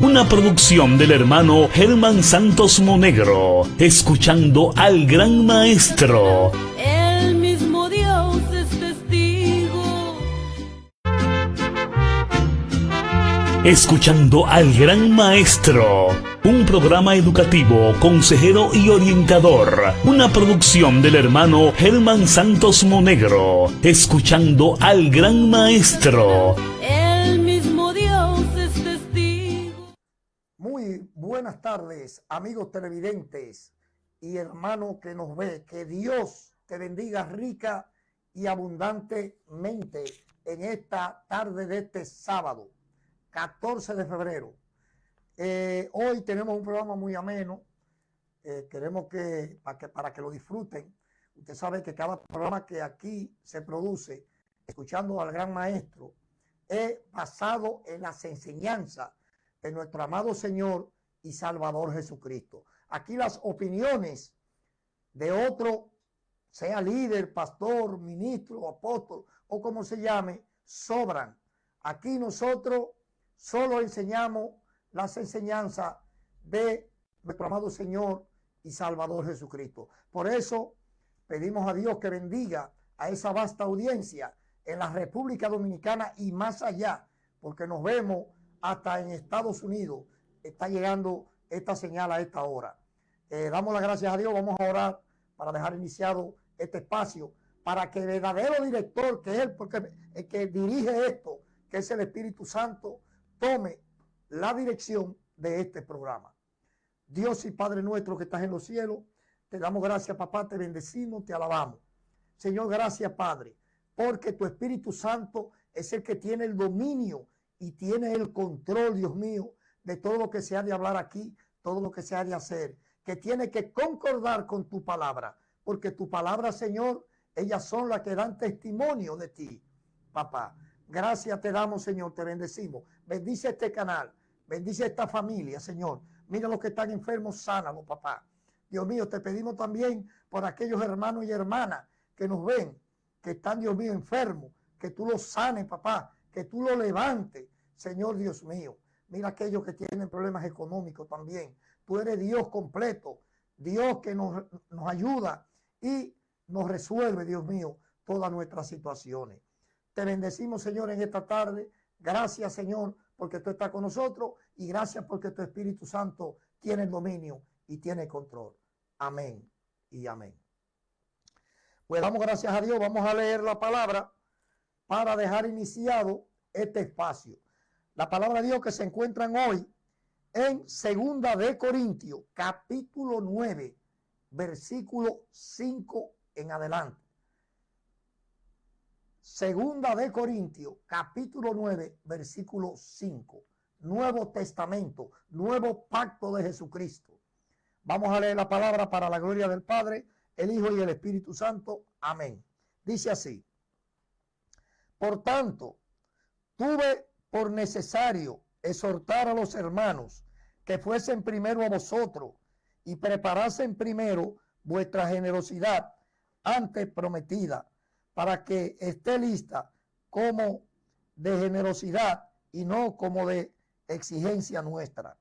una producción del hermano Germán Santos Monegro, escuchando al gran maestro. El mismo Dios es testigo. Escuchando al gran maestro, un programa educativo, consejero y orientador, una producción del hermano Germán Santos Monegro, escuchando al gran maestro. El mismo Dios es testigo. Muy buenas tardes, amigos televidentes y hermano que nos ve. Que Dios te bendiga rica y abundantemente en esta tarde de este sábado, 14 de febrero. Hoy tenemos un programa muy ameno. Queremos para que lo disfruten. Usted sabe que cada programa que aquí se produce, escuchando al gran maestro, es basado en las enseñanzas de nuestro amado Señor y Salvador Jesucristo. Aquí las opiniones de otro, sea líder, pastor, ministro, apóstol o como se llame, sobran. Aquí nosotros solo enseñamos las enseñanzas de nuestro amado Señor y Salvador Jesucristo. Por eso pedimos a Dios que bendiga a esa vasta audiencia en la República Dominicana y más allá, porque nos vemos hasta en Estados Unidos. Está llegando esta señal a esta hora. Damos las gracias a Dios. Vamos a orar para dejar iniciado este espacio, para que el verdadero director, que es el que dirige esto, que es el Espíritu Santo, tome la dirección de este programa. Dios y Padre nuestro que estás en los cielos, te damos gracias, papá, te bendecimos, te alabamos. Señor, gracias, Padre, porque tu Espíritu Santo es el que tiene el dominio y tiene el control, Dios mío, de todo lo que se ha de hablar aquí, todo lo que se ha de hacer, que tiene que concordar con tu palabra, porque tu palabra, Señor, ellas son las que dan testimonio de ti, papá. Gracias te damos, Señor, te bendecimos. Bendice este canal, bendice esta familia, Señor. Mira los que están enfermos, sánalos, papá. Dios mío, te pedimos también por aquellos hermanos y hermanas que nos ven, que están, Dios mío, enfermos, que tú los sanes, papá, que tú los levantes, Señor Dios mío. Mira aquellos que tienen problemas económicos también. Tú eres Dios completo, Dios que nos ayuda y nos resuelve, Dios mío, todas nuestras situaciones. Te bendecimos, Señor, en esta tarde. Gracias, Señor, porque tú estás con nosotros y gracias porque tu Espíritu Santo tiene el dominio y tiene el control. Amén y amén. Pues damos gracias a Dios. Vamos a leer la palabra para dejar iniciado este espacio. La palabra de Dios que se encuentran hoy en 2 de Corintios, capítulo 9, versículo 5 en adelante. 2 de Corintios, capítulo 9, versículo 5. Nuevo Testamento, nuevo pacto de Jesucristo. Vamos a leer la palabra para la gloria del Padre, el Hijo y el Espíritu Santo. Amén. Dice así: por tanto, tuve por necesario exhortar a los hermanos que fuesen primero a vosotros y preparasen primero vuestra generosidad antes prometida, para que esté lista como de generosidad y no como de exigencia nuestra.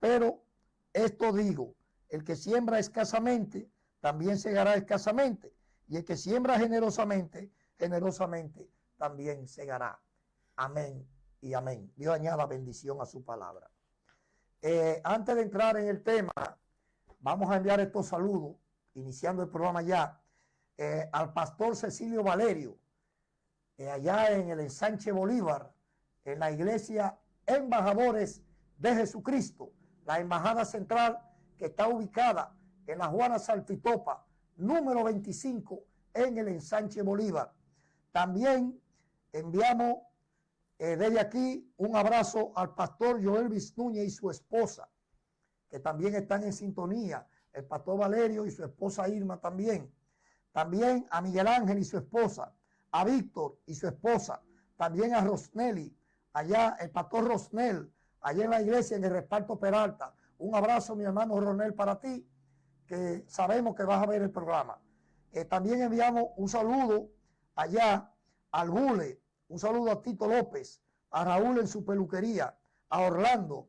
Pero esto digo, el que siembra escasamente, también segará escasamente, y el que siembra generosamente, generosamente también segará. Amén y amén. Dios añada bendición a su palabra. Antes de entrar en el tema, vamos a enviar estos saludos, iniciando el programa ya, al pastor Cecilio Valerio, allá en el Ensanche Bolívar, en la iglesia Embajadores de Jesucristo, la embajada central que está ubicada en la Juana Saltitopa, número 25, en el Ensanche Bolívar. También enviamos desde aquí un abrazo al pastor Joelvis Núñez y su esposa, que también están en sintonía, el pastor Valerio y su esposa Irma también. También a Miguel Ángel y su esposa, a Víctor y su esposa, también a Rosnelli, allá el pastor Rosnel, allá en la iglesia en el Reparto Peralta. Un abrazo, mi hermano Rosnel, para ti, que sabemos que vas a ver el programa. También enviamos un saludo allá al Bule, un saludo a Tito López, a Raúl en su peluquería, a Orlando,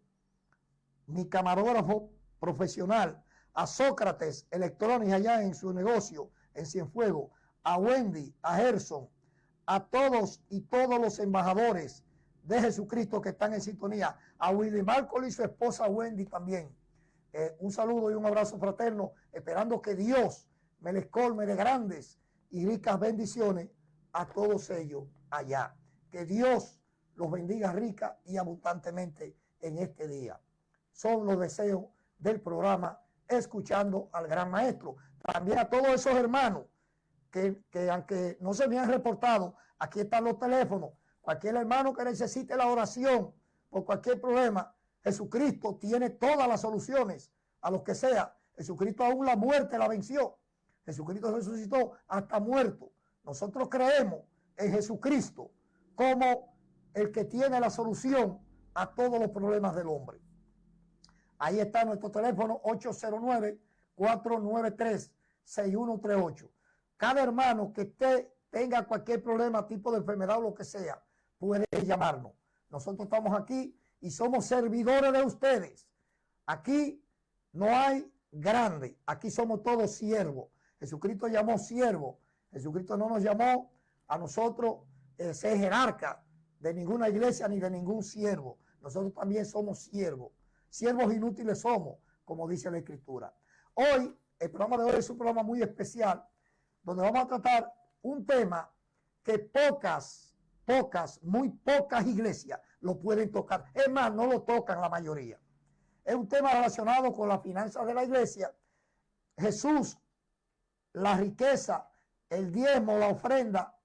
mi camarógrafo profesional, a Sócrates Electronics allá en su negocio en Cienfuegos, a Wendy, a Gerson, a todos y todos los embajadores de Jesucristo que están en sintonía, a Willy Marco y su esposa Wendy también. Un saludo y un abrazo fraterno, esperando que Dios me les colme de grandes y ricas bendiciones a todos ellos allá. Que Dios los bendiga rica y abundantemente en este día. Son los deseos del programa Escuchando al Gran Maestro. También a todos esos hermanos que aunque no se me han reportado, aquí están los teléfonos. Cualquier hermano que necesite la oración por cualquier problema, Jesucristo tiene todas las soluciones a lo que sea. Jesucristo aún la muerte la venció. Jesucristo resucitó hasta muerto. Nosotros creemos en Jesucristo como el que tiene la solución a todos los problemas del hombre. Ahí está nuestro teléfono 809-493-6138. Cada hermano que tenga cualquier problema, tipo de enfermedad o lo que sea, puede llamarnos. Nosotros estamos aquí y somos servidores de ustedes. Aquí no hay grande, aquí somos todos siervos. Jesucristo llamó siervo. Jesucristo no nos llamó a nosotros ser jerarca de ninguna iglesia ni de ningún siervo. Nosotros también somos siervos. Siervos inútiles somos, como dice la Escritura. Hoy, el programa de hoy es un programa muy especial, donde vamos a tratar un tema que muy pocas iglesias lo pueden tocar. Es más, no lo tocan la mayoría. Es un tema relacionado con las finanzas de la iglesia. Jesús, la riqueza, el diezmo, la ofrenda.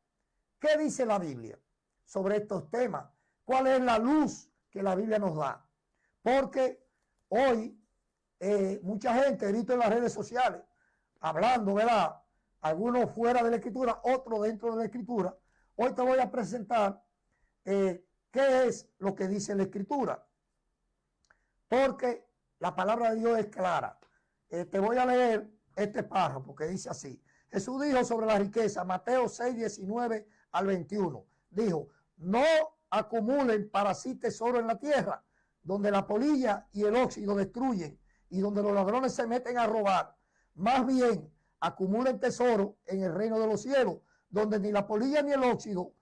¿Qué dice la Biblia sobre estos temas? ¿Cuál es la luz que la Biblia nos da? Porque hoy mucha gente, he visto en las redes sociales, hablando, ¿verdad? Algunos fuera de la Escritura, otros dentro de la Escritura. Hoy te voy a presentar qué es lo que dice la Escritura. Porque la palabra de Dios es clara. Te voy a leer este párrafo que dice así. Jesús dijo sobre la riqueza, Mateo 6, 19 al 21. Dijo, no acumulen para sí tesoro en la tierra, donde la polilla y el óxido destruyen y donde los ladrones se meten a robar. Más bien, acumulen tesoro en el reino de los cielos, donde ni la polilla ni el óxido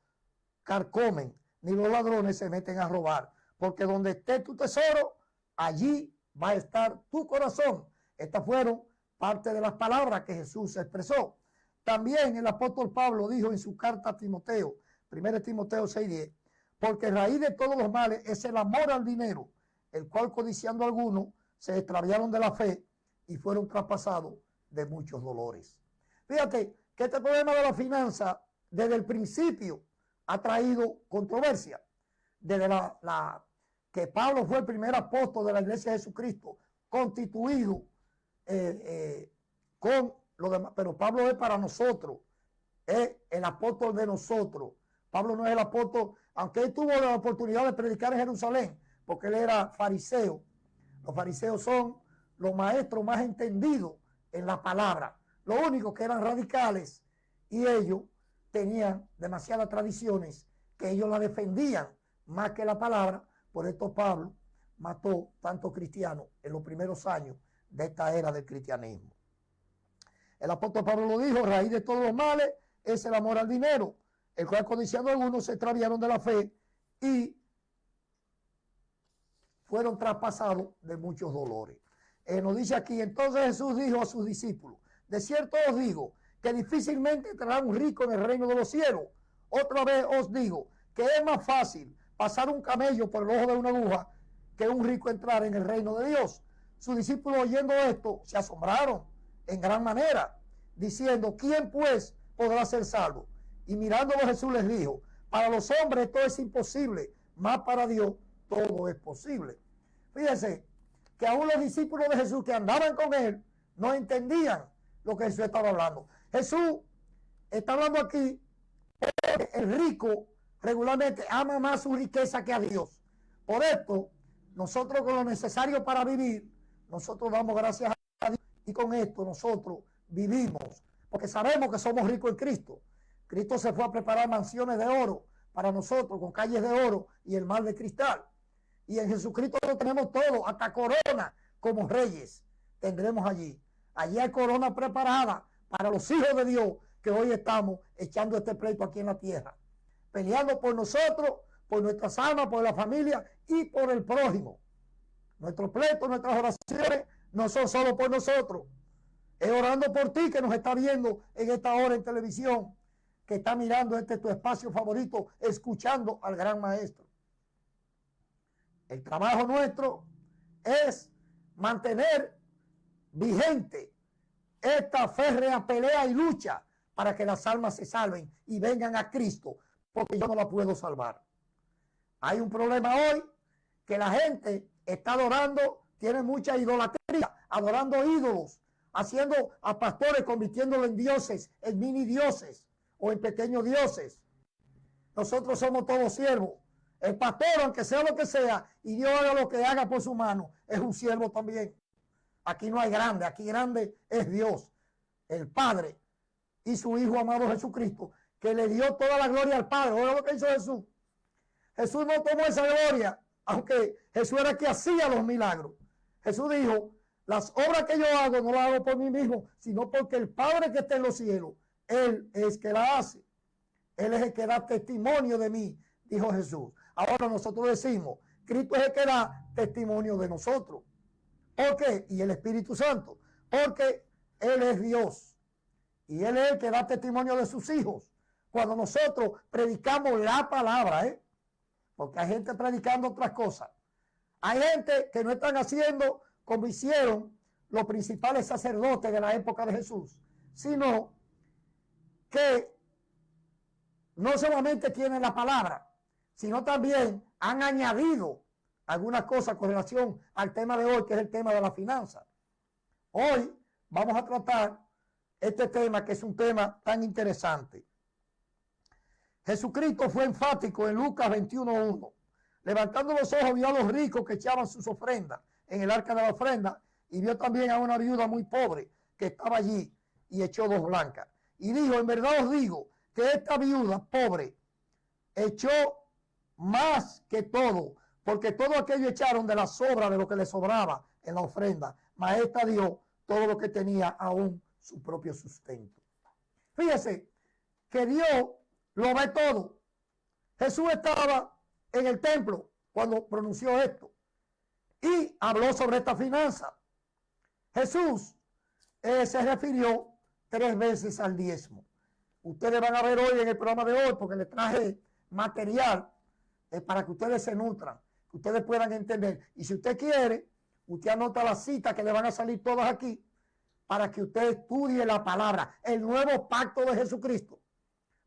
carcomen, ni los ladrones se meten a robar. Porque donde esté tu tesoro, allí va a estar tu corazón. Estas fueron parte de las palabras que Jesús expresó. También el apóstol Pablo dijo en su carta a Timoteo, 1 Timoteo 6:10, porque raíz de todos los males es el amor al dinero, el cual codiciando algunos se extraviaron de la fe y fueron traspasados de muchos dolores. Fíjate que este problema de la finanza desde el principio ha traído controversia. Desde que Pablo fue el primer apóstol de la iglesia de Jesucristo, constituido con lo demás, pero Pablo es para nosotros, es el apóstol de nosotros. Pablo no es el apóstol, aunque él tuvo la oportunidad de predicar en Jerusalén, porque él era fariseo. Los fariseos son los maestros más entendidos en la palabra. Lo único que eran radicales y ellos tenían demasiadas tradiciones que ellos la defendían más que la palabra. Por esto Pablo mató tantos cristianos en los primeros años de esta era del cristianismo. El apóstol Pablo lo dijo, raíz de todos los males es el amor al dinero, el cual codiciando algunos se extraviaron de la fe y fueron traspasados de muchos dolores. Nos dice aquí, entonces Jesús dijo a sus discípulos, de cierto os digo, que difícilmente entrará un rico en el reino de los cielos. Otra vez os digo, que es más fácil pasar un camello por el ojo de una aguja que un rico entrar en el reino de Dios. Sus discípulos oyendo esto se asombraron en gran manera, diciendo, ¿quién pues podrá ser salvo? Y mirándolo Jesús les dijo, para los hombres esto es imposible, mas para Dios todo es posible. Fíjense que aún los discípulos de Jesús que andaban con él no entendían lo que Jesús estaba hablando. Jesús está hablando aquí, el rico regularmente ama más su riqueza que a Dios. Por esto, nosotros con lo necesario para vivir, nosotros damos gracias a Dios y con esto nosotros vivimos, porque sabemos que somos ricos en Cristo. Cristo se fue a preparar mansiones de oro para nosotros, con calles de oro y el mar de cristal. Y en Jesucristo lo tenemos todo, hasta corona como reyes tendremos allí. Allí hay corona preparada para los hijos de Dios que hoy estamos echando este pleito aquí en la tierra, peleando por nosotros, por nuestras almas, por la familia y por el prójimo. Nuestro pleito, nuestras oraciones no son solo por nosotros. Es orando por ti que nos está viendo en esta hora en televisión, que está mirando este tu espacio favorito, escuchando al gran maestro. El trabajo nuestro es mantener vigente esta férrea pelea y lucha para que las almas se salven y vengan a Cristo, porque yo no la puedo salvar. Hay un problema hoy que la gente está adorando, tiene mucha idolatría, adorando ídolos, haciendo a pastores, convirtiéndolo en dioses, en mini dioses o en pequeños dioses. Nosotros somos todos siervos. El pastor, aunque sea lo que sea, y Dios haga lo que haga por su mano, es un siervo también. Aquí no hay grande, aquí grande es Dios, el Padre y su Hijo amado Jesucristo, que le dio toda la gloria al Padre. ¿Oye lo que hizo Jesús? Jesús no tomó esa gloria, aunque Jesús era el que hacía los milagros. Jesús dijo, las obras que yo hago no las hago por mí mismo, sino porque el Padre que está en los cielos, Él es que la hace. Él es el que da testimonio de mí, dijo Jesús. Ahora nosotros decimos, Cristo es el que da testimonio de nosotros. ¿Por qué? Y el Espíritu Santo. Porque Él es Dios. Y Él es el que da testimonio de sus hijos. Cuando nosotros predicamos la palabra, porque hay gente predicando otras cosas. Hay gente que no están haciendo como hicieron los principales sacerdotes de la época de Jesús, sino que no solamente tienen la palabra, sino también han añadido algunas cosas con relación al tema de hoy, que es el tema de la finanza. Hoy vamos a tratar este tema, que es un tema tan interesante. Jesucristo fue enfático en Lucas 21:1. Levantando los ojos vio a los ricos que echaban sus ofrendas en el arca de la ofrenda, y vio también a una viuda muy pobre que estaba allí y echó 2 blancas. Y dijo, en verdad os digo que esta viuda pobre echó más que todo, porque todo aquello echaron de la sobra de lo que le sobraba en la ofrenda, mas esta dio todo lo que tenía, aún su propio sustento. Fíjese que Dios lo ve todo. Jesús estaba en el templo cuando pronunció esto y habló sobre esta finanza. Jesús se refirió 3 veces al diezmo. Ustedes van a ver hoy en el programa de hoy, porque les traje material para que ustedes se nutran, que ustedes puedan entender. Y si usted quiere, usted anota las citas que le van a salir todas aquí, para que usted estudie la palabra, el nuevo pacto de Jesucristo.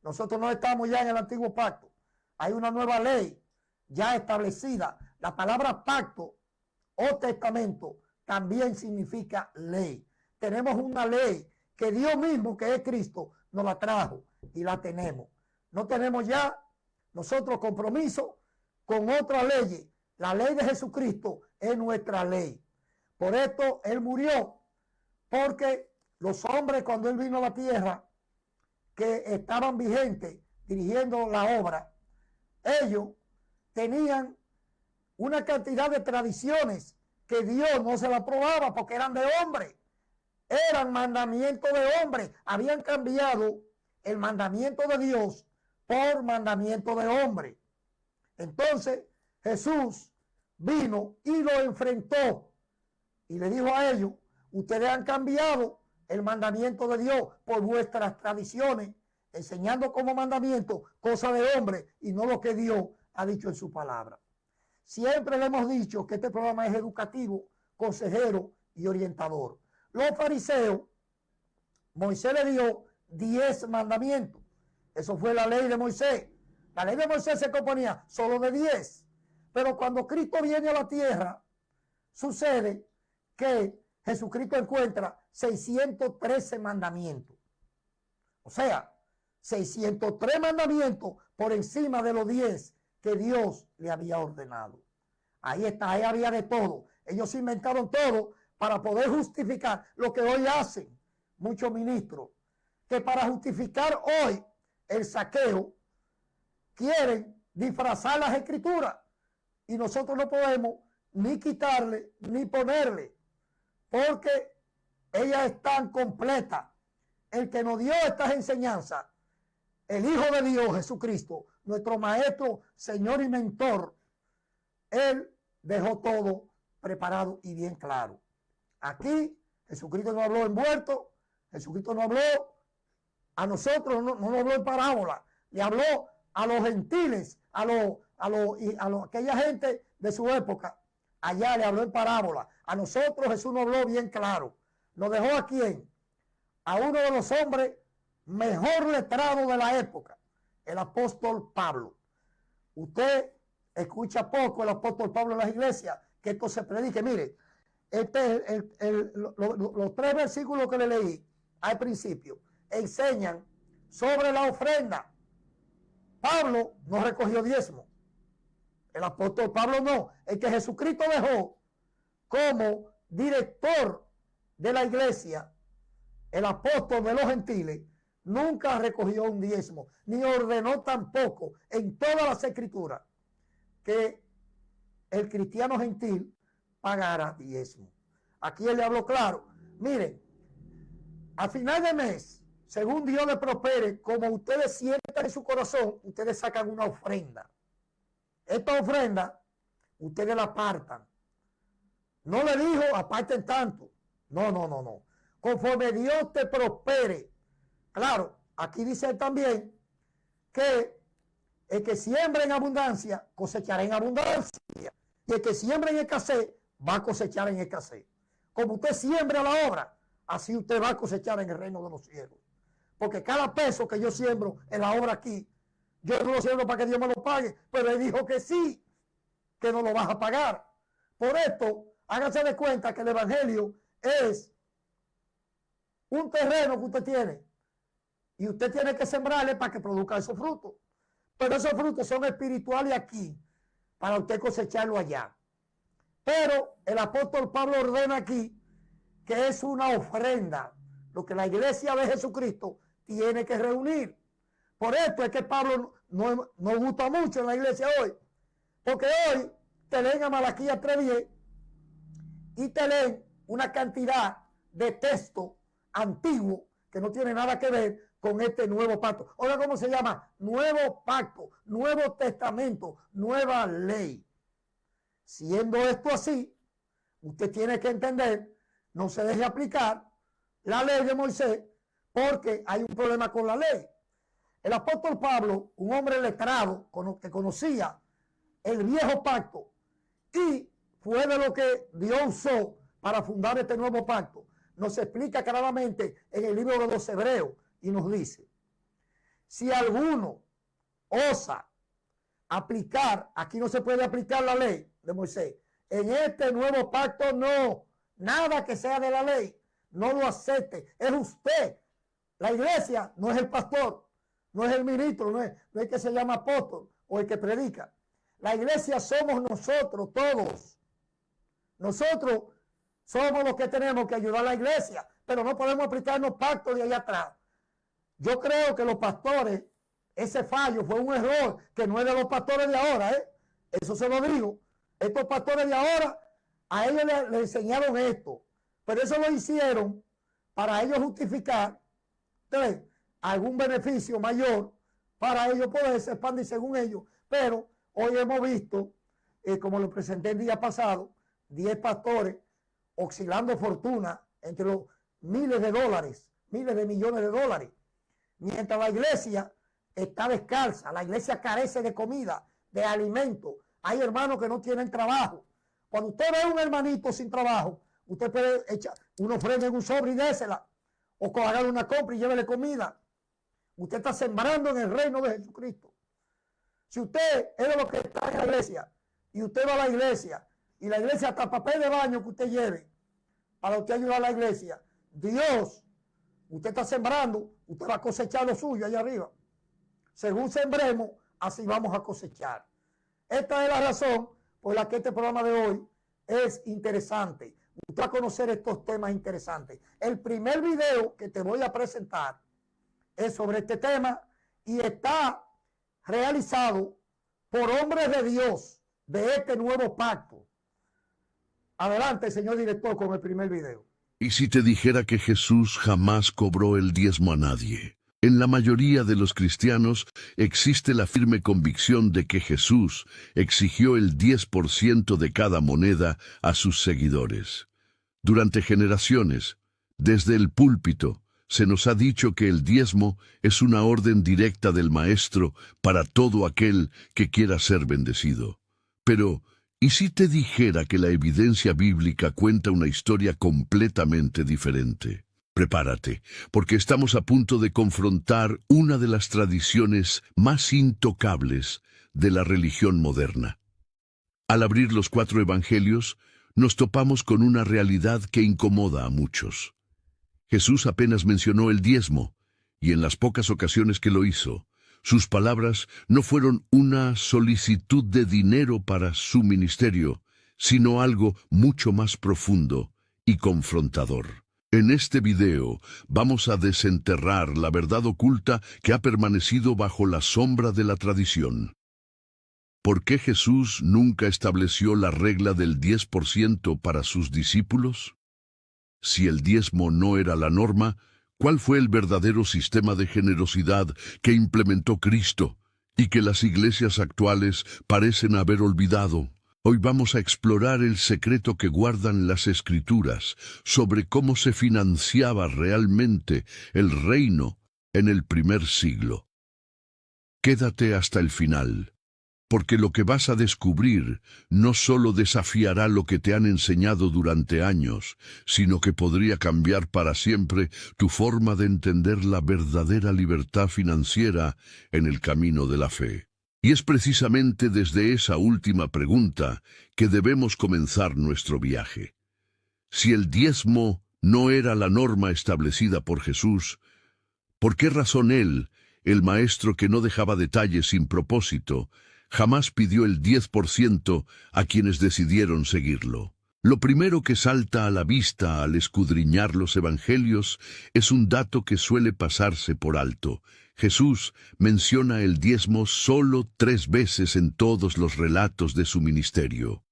Nosotros no estamos ya en el antiguo pacto. Hay una nueva ley ya establecida. La palabra pacto o testamento también significa ley. Tenemos una ley que Dios mismo, que es Cristo, nos la trajo y la tenemos. No tenemos ya nosotros compromiso con otra ley. La ley de Jesucristo es nuestra ley. Por esto Él murió, porque los hombres, cuando Él vino a la tierra, que estaban vigentes dirigiendo la obra, ellos tenían una cantidad de tradiciones que Dios no se la aprobaba, porque eran de hombre, eran mandamientos de hombre. Habían cambiado el mandamiento de Dios por mandamiento de hombre. Entonces Jesús vino y lo enfrentó y le dijo a ellos, ustedes han cambiado el mandamiento de Dios por vuestras tradiciones, enseñando como mandamiento cosas de hombre y no lo que Dios ha dicho en su palabra. Siempre le hemos dicho que este programa es educativo, consejero y orientador. Los fariseos, Moisés le dio 10 mandamientos. Eso fue la ley de Moisés. La ley de Moisés se componía solo de 10. Pero cuando Cristo viene a la tierra, sucede que Jesucristo encuentra 613 mandamientos. O sea, 603 mandamientos por encima de los 10 que Dios le había ordenado. Ahí está, ahí había de todo. Ellos inventaron todo para poder justificar lo que hoy hacen muchos ministros, que para justificar hoy el saqueo quieren disfrazar las escrituras y nosotros no podemos ni quitarle ni ponerle, porque ella es tan completa. El que nos dio estas enseñanzas, el Hijo de Dios, Jesucristo, nuestro Maestro, Señor y Mentor, Él dejó todo preparado y bien claro. Aquí Jesucristo no habló envuelto, Jesucristo no habló a nosotros, no nos habló en parábola, le habló a los gentiles, a aquella gente de su época. Allá le habló en parábola. A nosotros Jesús nos habló bien claro. Nos dejó a quién? A uno de los hombres mejor letrados de la época, el apóstol Pablo. Usted escucha poco el apóstol Pablo en las iglesias, que esto se predique. Mire, los 3 versículos que le leí al principio enseñan sobre la ofrenda. Pablo no recogió diezmo. El apóstol Pablo no. El que Jesucristo dejó como director de la iglesia, el apóstol de los gentiles, nunca recogió un diezmo, ni ordenó tampoco en todas las escrituras que el cristiano gentil pagara diezmo. Aquí él le habló claro. Miren, a final de mes, según Dios le prospere, como ustedes sientan en su corazón, ustedes sacan una ofrenda. Esta ofrenda, ustedes la apartan. No le dijo, aparten tanto. No. Conforme Dios te prospere. Claro, aquí dice también que el que siembra en abundancia, cosechará en abundancia. Y el que siembra en escasez, va a cosechar en escasez. Como usted siembra la obra, así usted va a cosechar en el reino de los cielos. Porque cada peso que yo siembro en la obra aquí, yo no lo siembro para que Dios me lo pague, pero Él dijo que sí, que no lo vas a pagar. Por esto, háganse de cuenta que el evangelio es un terreno que usted tiene y usted tiene que sembrarle para que produzca esos frutos. Pero esos frutos son espirituales aquí, para usted cosecharlo allá. Pero el apóstol Pablo ordena aquí que es una ofrenda, lo que la iglesia de Jesucristo tiene que reunir. Por esto es que Pablo no gusta mucho en la iglesia hoy, porque hoy te leen a Malaquías 3:10 y te leen una cantidad de texto antiguo que no tiene nada que ver con este nuevo pacto. Oiga, ¿cómo se llama? Nuevo pacto, nuevo testamento, nueva ley. Siendo esto así, usted tiene que entender, no se deje aplicar la ley de Moisés, porque hay un problema con la ley. El apóstol Pablo, un hombre letrado que conocía el viejo pacto y fue de lo que Dios usó para fundar este nuevo pacto, nos explica claramente en el libro de los Hebreos y nos dice: si alguno osa aplicar, aquí no se puede aplicar la ley de Moisés, en este nuevo pacto no, nada que sea de la ley, no lo acepte, es usted. La iglesia no es el pastor, no es el ministro, no es el que se llama apóstol o el que predica. La iglesia somos nosotros todos. Nosotros somos los que tenemos que ayudar a la iglesia, pero no podemos aplicarnos pactos de allá atrás. Yo creo que los pastores, ese fallo fue un error que no es de los pastores de ahora, Eso se lo digo. Estos pastores de ahora, a ellos les enseñaron esto, pero eso lo hicieron para ellos justificar algún beneficio mayor para ellos poderse expandir según ellos. Pero hoy hemos visto, como lo presenté el día pasado, 10 pastores oscilando fortuna entre los miles de dólares, miles de millones de dólares, mientras la iglesia está descalza, la iglesia carece de comida, de alimento. Hay hermanos que no tienen trabajo. Cuando usted ve a un hermanito sin trabajo, usted puede echar una ofrenda en un sobre y désela, o haga una compra y llévele comida. Usted está sembrando en el reino de Jesucristo. Si usted es de los que está en la iglesia y usted va a la iglesia y la iglesia hasta papel de baño que usted lleve para usted ayudar a la iglesia, Dios, usted está sembrando, usted va a cosechar lo suyo allá arriba. Según sembremos, así vamos a cosechar. Esta es la razón por la que este programa de hoy es interesante. Usted va a conocer estos temas interesantes. El primer video que te voy a presentar es sobre este tema y está realizado por hombres de Dios de este nuevo pacto. Adelante, señor director, con el primer video. ¿Y si te dijera que Jesús jamás cobró el diezmo a nadie? En la mayoría de los cristianos existe la firme convicción de que Jesús exigió el 10% de cada moneda a sus seguidores. Durante generaciones, desde el púlpito, se nos ha dicho que el diezmo es una orden directa del Maestro para todo aquel que quiera ser bendecido. Pero, ¿y si te dijera que la evidencia bíblica cuenta una historia completamente diferente? Prepárate, porque estamos a punto de confrontar una de las tradiciones más intocables de la religión moderna. Al abrir los 4 evangelios, nos topamos con una realidad que incomoda a muchos. Jesús apenas mencionó el diezmo, y en las pocas ocasiones que lo hizo, sus palabras no fueron una solicitud de dinero para su ministerio, sino algo mucho más profundo y confrontador. En este video vamos a desenterrar la verdad oculta que ha permanecido bajo la sombra de la tradición. ¿Por qué Jesús nunca estableció la regla del 10% para sus discípulos? Si el diezmo no era la norma, ¿cuál fue el verdadero sistema de generosidad que implementó Cristo y que las iglesias actuales parecen haber olvidado? Hoy vamos a explorar el secreto que guardan las Escrituras sobre cómo se financiaba realmente el reino en el primer siglo. Quédate hasta el final, porque lo que vas a descubrir no solo desafiará lo que te han enseñado durante años, sino que podría cambiar para siempre tu forma de entender la verdadera libertad financiera en el camino de la fe. Y es precisamente desde esa última pregunta que debemos comenzar nuestro viaje. Si el diezmo no era la norma establecida por Jesús, ¿por qué razón él, el maestro que no dejaba detalles sin propósito, jamás pidió el 10% a quienes decidieron seguirlo? Lo primero que salta a la vista al escudriñar los evangelios es un dato que suele pasarse por alto. Jesús menciona el diezmo solo 3 veces en todos los relatos de su ministerio.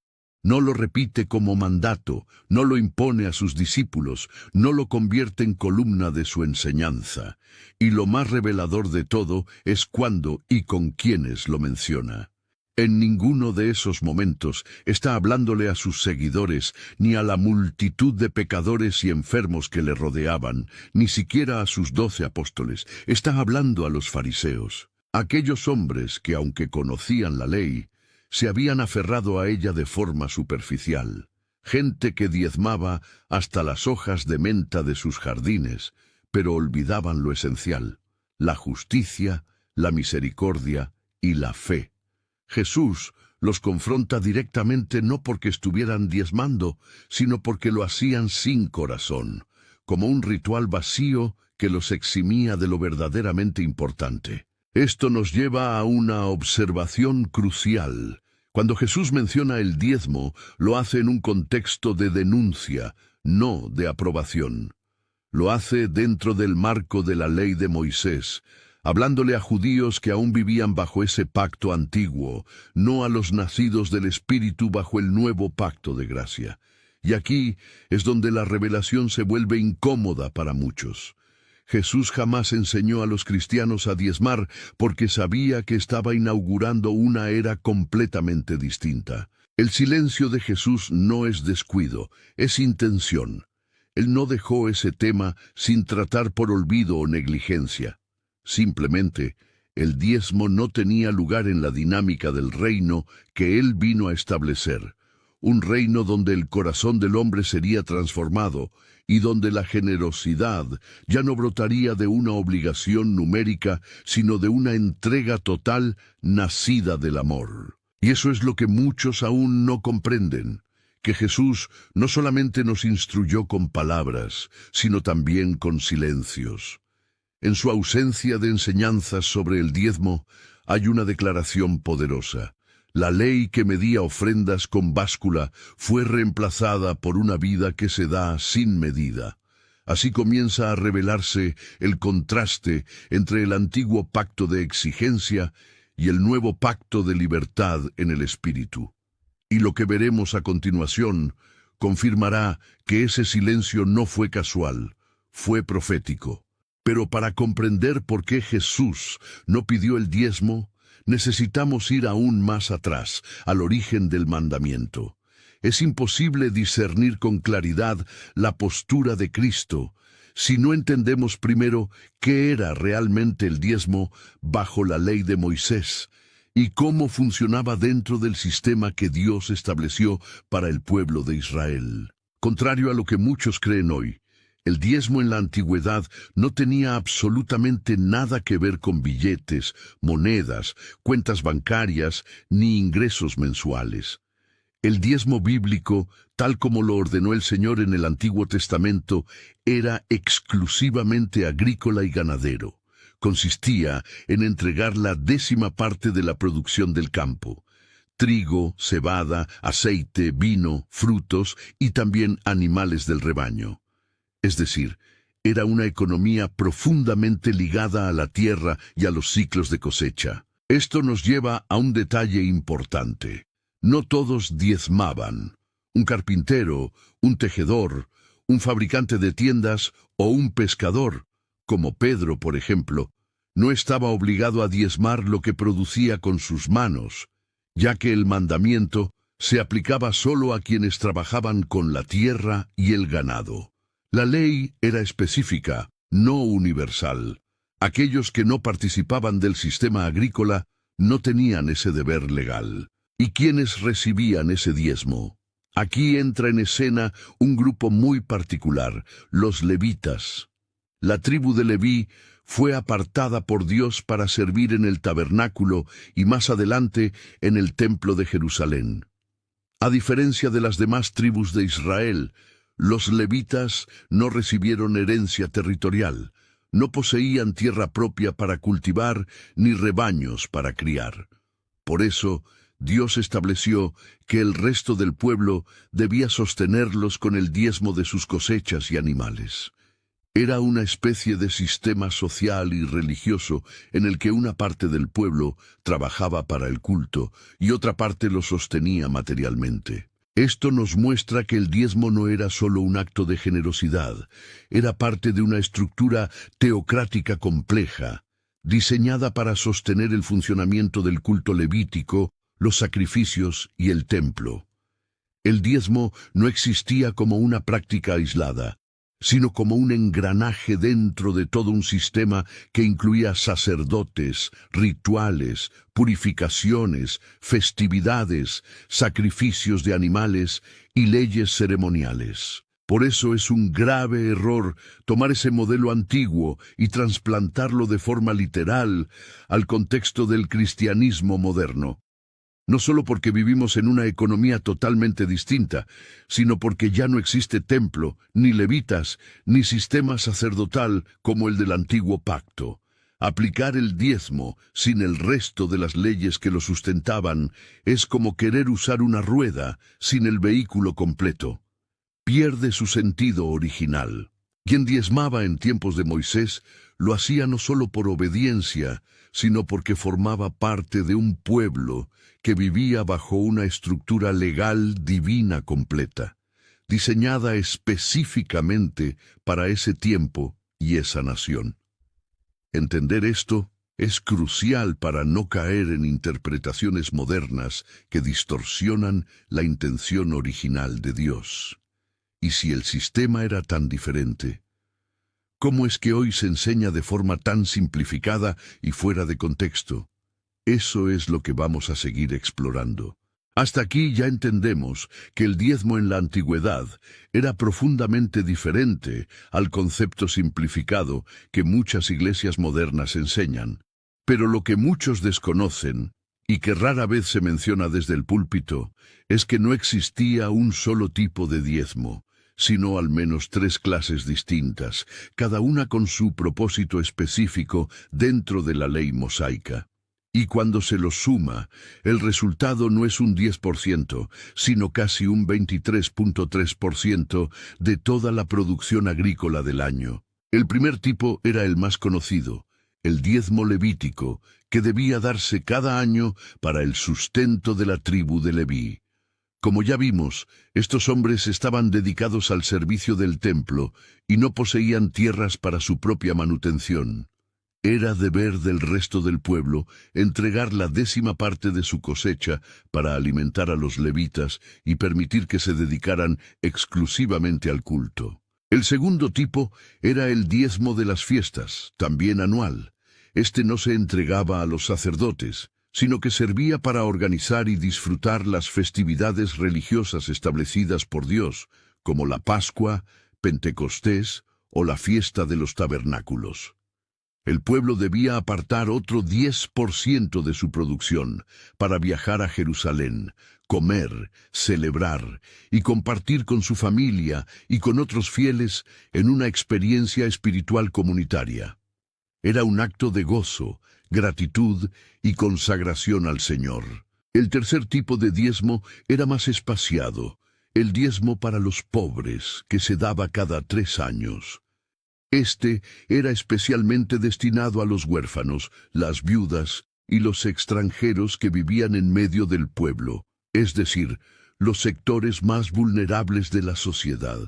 No lo repite como mandato, no lo impone a sus discípulos, no lo convierte en columna de su enseñanza. Y lo más revelador de todo es cuándo y con quiénes lo menciona. En ninguno de esos momentos está hablándole a sus seguidores, ni a la multitud de pecadores y enfermos que le rodeaban, ni siquiera a sus 12 apóstoles. Está hablando a los fariseos, aquellos hombres que, aunque conocían la ley, se habían aferrado a ella de forma superficial. Gente que diezmaba hasta las hojas de menta de sus jardines, pero olvidaban lo esencial: la justicia, la misericordia y la fe. Jesús los confronta directamente no porque estuvieran diezmando, sino porque lo hacían sin corazón, como un ritual vacío que los eximía de lo verdaderamente importante. Esto nos lleva a una observación crucial. Cuando Jesús menciona el diezmo, lo hace en un contexto de denuncia, no de aprobación. Lo hace dentro del marco de la ley de Moisés, hablándole a judíos que aún vivían bajo ese pacto antiguo, no a los nacidos del Espíritu bajo el nuevo pacto de gracia. Y aquí es donde la revelación se vuelve incómoda para muchos. Jesús jamás enseñó a los cristianos a diezmar porque sabía que estaba inaugurando una era completamente distinta. El silencio de Jesús no es descuido, es intención. Él no dejó ese tema sin tratar por olvido o negligencia. Simplemente, el diezmo no tenía lugar en la dinámica del reino que él vino a establecer, un reino donde el corazón del hombre sería transformado y donde la generosidad ya no brotaría de una obligación numérica, sino de una entrega total nacida del amor. Y eso es lo que muchos aún no comprenden, que Jesús no solamente nos instruyó con palabras, sino también con silencios. En su ausencia de enseñanzas sobre el diezmo, hay una declaración poderosa. La ley que medía ofrendas con báscula fue reemplazada por una vida que se da sin medida. Así comienza a revelarse el contraste entre el antiguo pacto de exigencia y el nuevo pacto de libertad en el Espíritu. Y lo que veremos a continuación confirmará que ese silencio no fue casual, fue profético. Pero para comprender por qué Jesús no pidió el diezmo, necesitamos ir aún más atrás, al origen del mandamiento. Es imposible discernir con claridad la postura de Cristo si no entendemos primero qué era realmente el diezmo bajo la ley de Moisés y cómo funcionaba dentro del sistema que Dios estableció para el pueblo de Israel. Contrario a lo que muchos creen hoy, el diezmo en la antigüedad no tenía absolutamente nada que ver con billetes, monedas, cuentas bancarias ni ingresos mensuales. El diezmo bíblico, tal como lo ordenó el Señor en el Antiguo Testamento, era exclusivamente agrícola y ganadero. Consistía en entregar la 10ª parte de la producción del campo: trigo, cebada, aceite, vino, frutos y también animales del rebaño. Es decir, era una economía profundamente ligada a la tierra y a los ciclos de cosecha. Esto nos lleva a un detalle importante. No todos diezmaban. Un carpintero, un tejedor, un fabricante de tiendas o un pescador, como Pedro, por ejemplo, no estaba obligado a diezmar lo que producía con sus manos, ya que el mandamiento se aplicaba solo a quienes trabajaban con la tierra y el ganado. La ley era específica, no universal. Aquellos que no participaban del sistema agrícola no tenían ese deber legal. ¿Y quiénes recibían ese diezmo? Aquí entra en escena un grupo muy particular, los levitas. La tribu de Leví fue apartada por Dios para servir en el tabernáculo y más adelante en el templo de Jerusalén. A diferencia de las demás tribus de Israel, los levitas no recibieron herencia territorial, no poseían tierra propia para cultivar ni rebaños para criar. Por eso, Dios estableció que el resto del pueblo debía sostenerlos con el diezmo de sus cosechas y animales. Era una especie de sistema social y religioso en el que una parte del pueblo trabajaba para el culto y otra parte lo sostenía materialmente. Esto nos muestra que el diezmo no era solo un acto de generosidad, era parte de una estructura teocrática compleja, diseñada para sostener el funcionamiento del culto levítico, los sacrificios y el templo. El diezmo no existía como una práctica aislada, sino como un engranaje dentro de todo un sistema que incluía sacerdotes, rituales, purificaciones, festividades, sacrificios de animales y leyes ceremoniales. Por eso es un grave error tomar ese modelo antiguo y trasplantarlo de forma literal al contexto del cristianismo moderno. No solo porque vivimos en una economía totalmente distinta, sino porque ya no existe templo, ni levitas, ni sistema sacerdotal como el del antiguo pacto. Aplicar el diezmo sin el resto de las leyes que lo sustentaban es como querer usar una rueda sin el vehículo completo. Pierde su sentido original. Quien diezmaba en tiempos de Moisés lo hacía no solo por obediencia, sino porque formaba parte de un pueblo que vivía bajo una estructura legal divina completa, diseñada específicamente para ese tiempo y esa nación. Entender esto es crucial para no caer en interpretaciones modernas que distorsionan la intención original de Dios. Y si el sistema era tan diferente, ¿cómo es que hoy se enseña de forma tan simplificada y fuera de contexto? Eso es lo que vamos a seguir explorando. Hasta aquí ya entendemos que el diezmo en la antigüedad era profundamente diferente al concepto simplificado que muchas iglesias modernas enseñan. Pero lo que muchos desconocen, y que rara vez se menciona desde el púlpito, es que no existía un solo tipo de diezmo, sino al menos 3 clases distintas, cada una con su propósito específico dentro de la ley mosaica. Y cuando se los suma, el resultado no es un 10%, sino casi un 23.3% de toda la producción agrícola del año. El primer tipo era el más conocido, el diezmo levítico, que debía darse cada año para el sustento de la tribu de Leví. Como ya vimos, estos hombres estaban dedicados al servicio del templo y no poseían tierras para su propia manutención. Era deber del resto del pueblo entregar la 10ª parte de su cosecha para alimentar a los levitas y permitir que se dedicaran exclusivamente al culto. El segundo tipo era el diezmo de las fiestas, también anual. Este no se entregaba a los sacerdotes, sino que servía para organizar y disfrutar las festividades religiosas establecidas por Dios, como la Pascua, Pentecostés o la fiesta de los tabernáculos. El pueblo debía apartar otro 10% de su producción para viajar a Jerusalén, comer, celebrar y compartir con su familia y con otros fieles en una experiencia espiritual comunitaria. Era un acto de gozo, gratitud y consagración al Señor. El tercer tipo de diezmo era más espaciado, el diezmo para los pobres, que se daba cada 3 años. Este era especialmente destinado a los huérfanos, las viudas y los extranjeros que vivían en medio del pueblo, es decir, los sectores más vulnerables de la sociedad.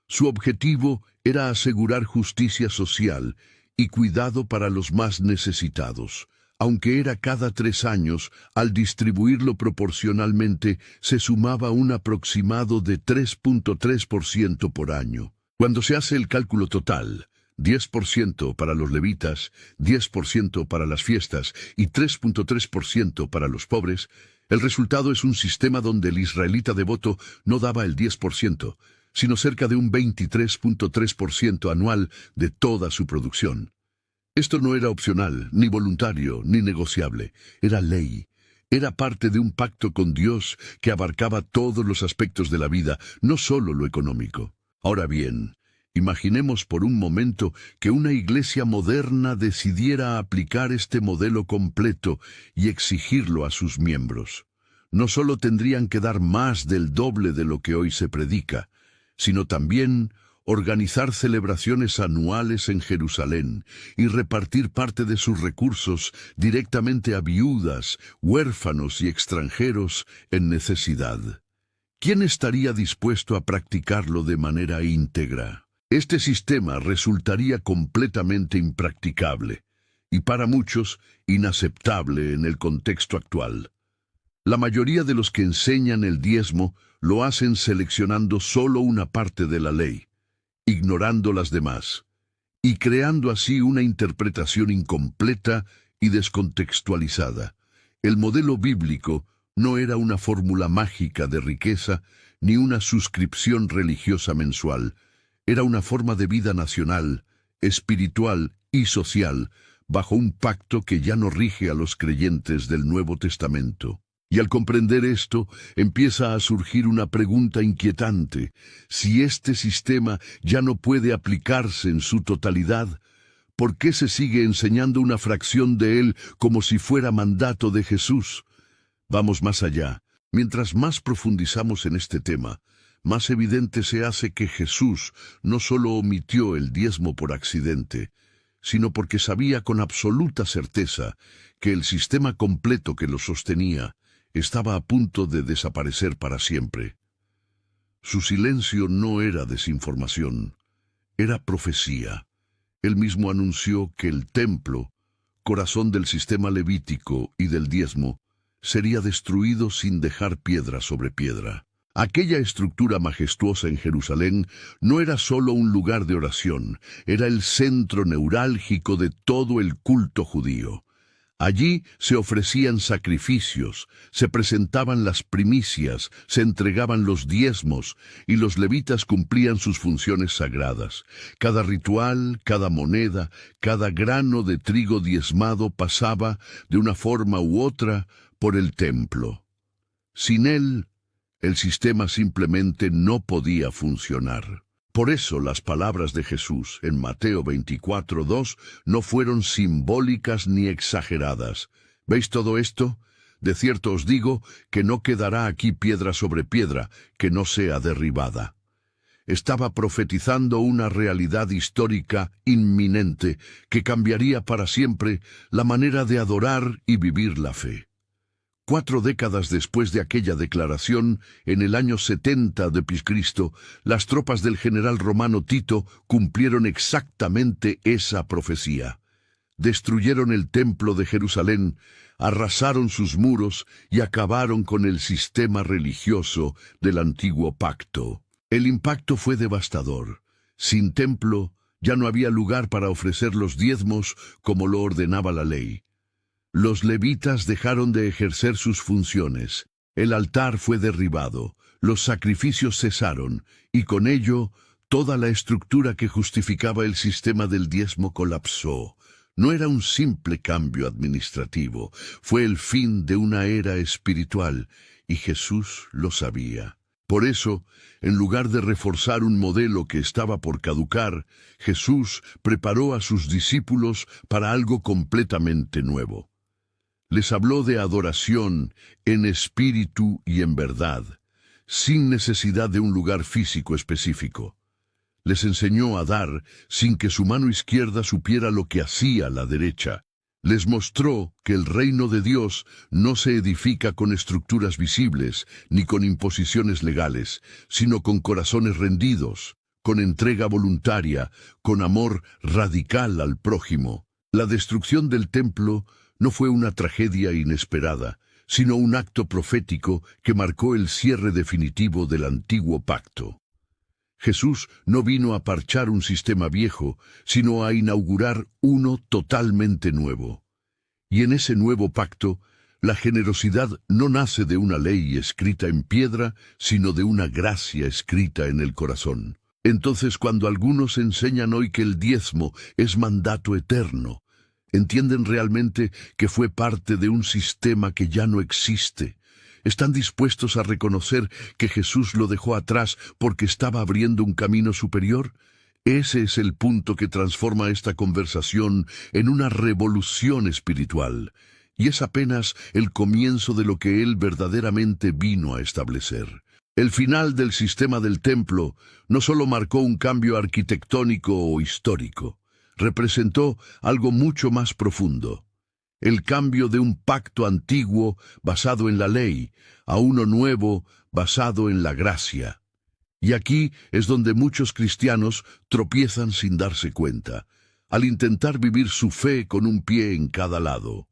Su objetivo era asegurar justicia social y cuidado para los más necesitados. Aunque era cada 3 años, al distribuirlo proporcionalmente se sumaba un aproximado de 3.3% por año. Cuando se hace el cálculo total, 10% para los levitas, 10% para las fiestas y 3.3% para los pobres, el resultado es un sistema donde el israelita devoto no daba el 10%, sino cerca de un 23.3% anual de toda su producción. Esto no era opcional, ni voluntario, ni negociable. Era ley. Era parte de un pacto con Dios que abarcaba todos los aspectos de la vida, no solo lo económico. Ahora bien, imaginemos por un momento que una iglesia moderna decidiera aplicar este modelo completo y exigirlo a sus miembros. No solo tendrían que dar más del doble de lo que hoy se predica, sino también organizar celebraciones anuales en Jerusalén y repartir parte de sus recursos directamente a viudas, huérfanos y extranjeros en necesidad. ¿Quién estaría dispuesto a practicarlo de manera íntegra? Este sistema resultaría completamente impracticable y para muchos inaceptable en el contexto actual. La mayoría de los que enseñan el diezmo lo hacen seleccionando solo una parte de la ley, ignorando las demás, y creando así una interpretación incompleta y descontextualizada. El modelo bíblico no era una fórmula mágica de riqueza ni una suscripción religiosa mensual. Era una forma de vida nacional, espiritual y social, bajo un pacto que ya no rige a los creyentes del Nuevo Testamento. Y al comprender esto, empieza a surgir una pregunta inquietante. Si este sistema ya no puede aplicarse en su totalidad, ¿por qué se sigue enseñando una fracción de él como si fuera mandato de Jesús? Vamos más allá. Mientras más profundizamos en este tema, más evidente se hace que Jesús no solo omitió el diezmo por accidente, sino porque sabía con absoluta certeza que el sistema completo que lo sostenía estaba a punto de desaparecer para siempre. Su silencio no era desinformación, era profecía. Él mismo anunció que el templo, corazón del sistema levítico y del diezmo, sería destruido sin dejar piedra sobre piedra. Aquella estructura majestuosa en Jerusalén no era solo un lugar de oración, era el centro neurálgico de todo el culto judío. Allí se ofrecían sacrificios, se presentaban las primicias, se entregaban los diezmos y los levitas cumplían sus funciones sagradas. Cada ritual, cada moneda, cada grano de trigo diezmado pasaba, de una forma u otra, por el templo. Sin él, el sistema simplemente no podía funcionar. Por eso las palabras de Jesús en Mateo 24:2 no fueron simbólicas ni exageradas. ¿Veis todo esto? De cierto os digo que no quedará aquí piedra sobre piedra que no sea derribada. Estaba profetizando una realidad histórica inminente que cambiaría para siempre la manera de adorar y vivir la fe. 4 décadas después de aquella declaración, en el año 70 de Cristo, las tropas del general romano Tito cumplieron exactamente esa profecía. Destruyeron el templo de Jerusalén, arrasaron sus muros y acabaron con el sistema religioso del antiguo pacto. El impacto fue devastador. Sin templo, ya no había lugar para ofrecer los diezmos como lo ordenaba la ley. Los levitas dejaron de ejercer sus funciones, el altar fue derribado, los sacrificios cesaron, y con ello, toda la estructura que justificaba el sistema del diezmo colapsó. No era un simple cambio administrativo, fue el fin de una era espiritual, y Jesús lo sabía. Por eso, en lugar de reforzar un modelo que estaba por caducar, Jesús preparó a sus discípulos para algo completamente nuevo. Les habló de adoración en espíritu y en verdad, sin necesidad de un lugar físico específico. Les enseñó a dar sin que su mano izquierda supiera lo que hacía la derecha. Les mostró que el reino de Dios no se edifica con estructuras visibles ni con imposiciones legales, sino con corazones rendidos, con entrega voluntaria, con amor radical al prójimo. La destrucción del templo no fue una tragedia inesperada, sino un acto profético que marcó el cierre definitivo del antiguo pacto. Jesús no vino a parchar un sistema viejo, sino a inaugurar uno totalmente nuevo. Y en ese nuevo pacto, la generosidad no nace de una ley escrita en piedra, sino de una gracia escrita en el corazón. Entonces, cuando algunos enseñan hoy que el diezmo es mandato eterno, entienden realmente que fue parte de un sistema que ya no existe. ¿Están dispuestos a reconocer que Jesús lo dejó atrás porque estaba abriendo un camino superior? Ese es el punto que transforma esta conversación en una revolución espiritual, y es apenas el comienzo de lo que Él verdaderamente vino a establecer. El final del sistema del templo no solo marcó un cambio arquitectónico o histórico, representó algo mucho más profundo. El cambio de un pacto antiguo basado en la ley a uno nuevo basado en la gracia. Y aquí es donde muchos cristianos tropiezan sin darse cuenta, al intentar vivir su fe con un pie en cada lado.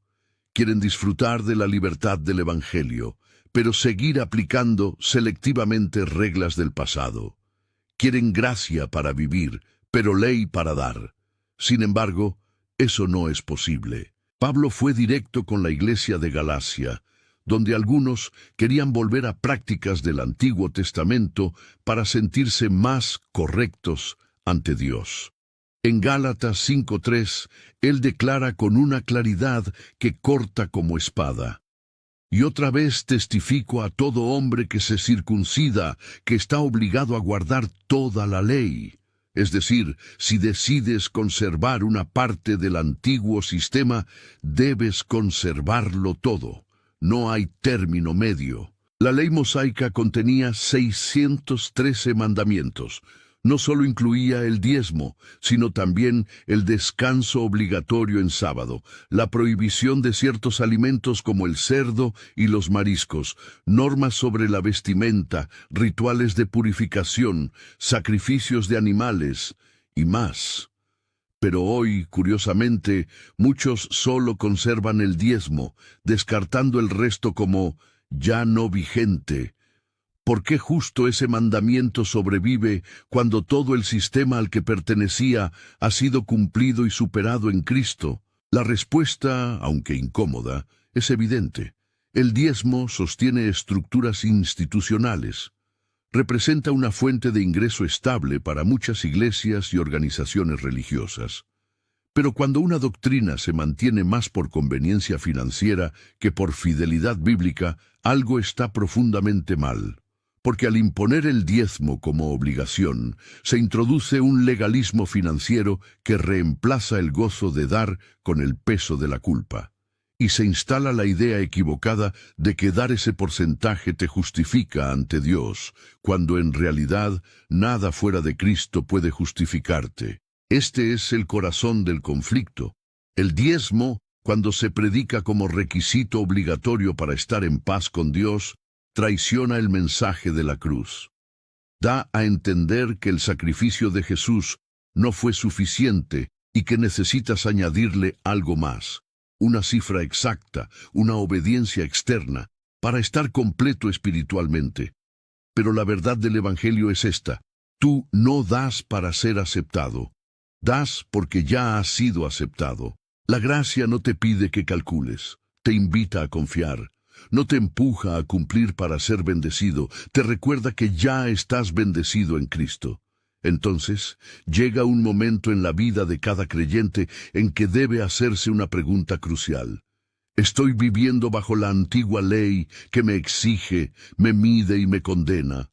Quieren disfrutar de la libertad del Evangelio, pero seguir aplicando selectivamente reglas del pasado. Quieren gracia para vivir, pero ley para dar. Sin embargo, eso no es posible. Pablo fue directo con la iglesia de Galacia, donde algunos querían volver a prácticas del Antiguo Testamento para sentirse más correctos ante Dios. En Gálatas 5:3, él declara con una claridad que corta como espada: y otra vez testifico a todo hombre que se circuncida, que está obligado a guardar toda la ley. Es decir, si decides conservar una parte del antiguo sistema, debes conservarlo todo. No hay término medio. La ley mosaica contenía 613 mandamientos. No solo incluía el diezmo, sino también el descanso obligatorio en sábado, la prohibición de ciertos alimentos como el cerdo y los mariscos, normas sobre la vestimenta, rituales de purificación, sacrificios de animales y más. Pero hoy, curiosamente, muchos solo conservan el diezmo, descartando el resto como ya no vigente. ¿Por qué justo ese mandamiento sobrevive cuando todo el sistema al que pertenecía ha sido cumplido y superado en Cristo? La respuesta, aunque incómoda, es evidente. El diezmo sostiene estructuras institucionales. Representa una fuente de ingreso estable para muchas iglesias y organizaciones religiosas. Pero cuando una doctrina se mantiene más por conveniencia financiera que por fidelidad bíblica, algo está profundamente mal. Porque al imponer el diezmo como obligación, se introduce un legalismo financiero que reemplaza el gozo de dar con el peso de la culpa. Y se instala la idea equivocada de que dar ese porcentaje te justifica ante Dios, cuando en realidad nada fuera de Cristo puede justificarte. Este es el corazón del conflicto. El diezmo, cuando se predica como requisito obligatorio para estar en paz con Dios, traiciona el mensaje de la cruz. Da a entender que el sacrificio de Jesús no fue suficiente y que necesitas añadirle algo más, una cifra exacta, una obediencia externa, para estar completo espiritualmente. Pero la verdad del Evangelio es esta: tú no das para ser aceptado, das porque ya has sido aceptado. La gracia no te pide que calcules, te invita a confiar, no te empuja a cumplir para ser bendecido, te recuerda que ya estás bendecido en Cristo. Entonces, llega un momento en la vida de cada creyente en que debe hacerse una pregunta crucial. ¿Estoy viviendo bajo la antigua ley que me exige, me mide y me condena?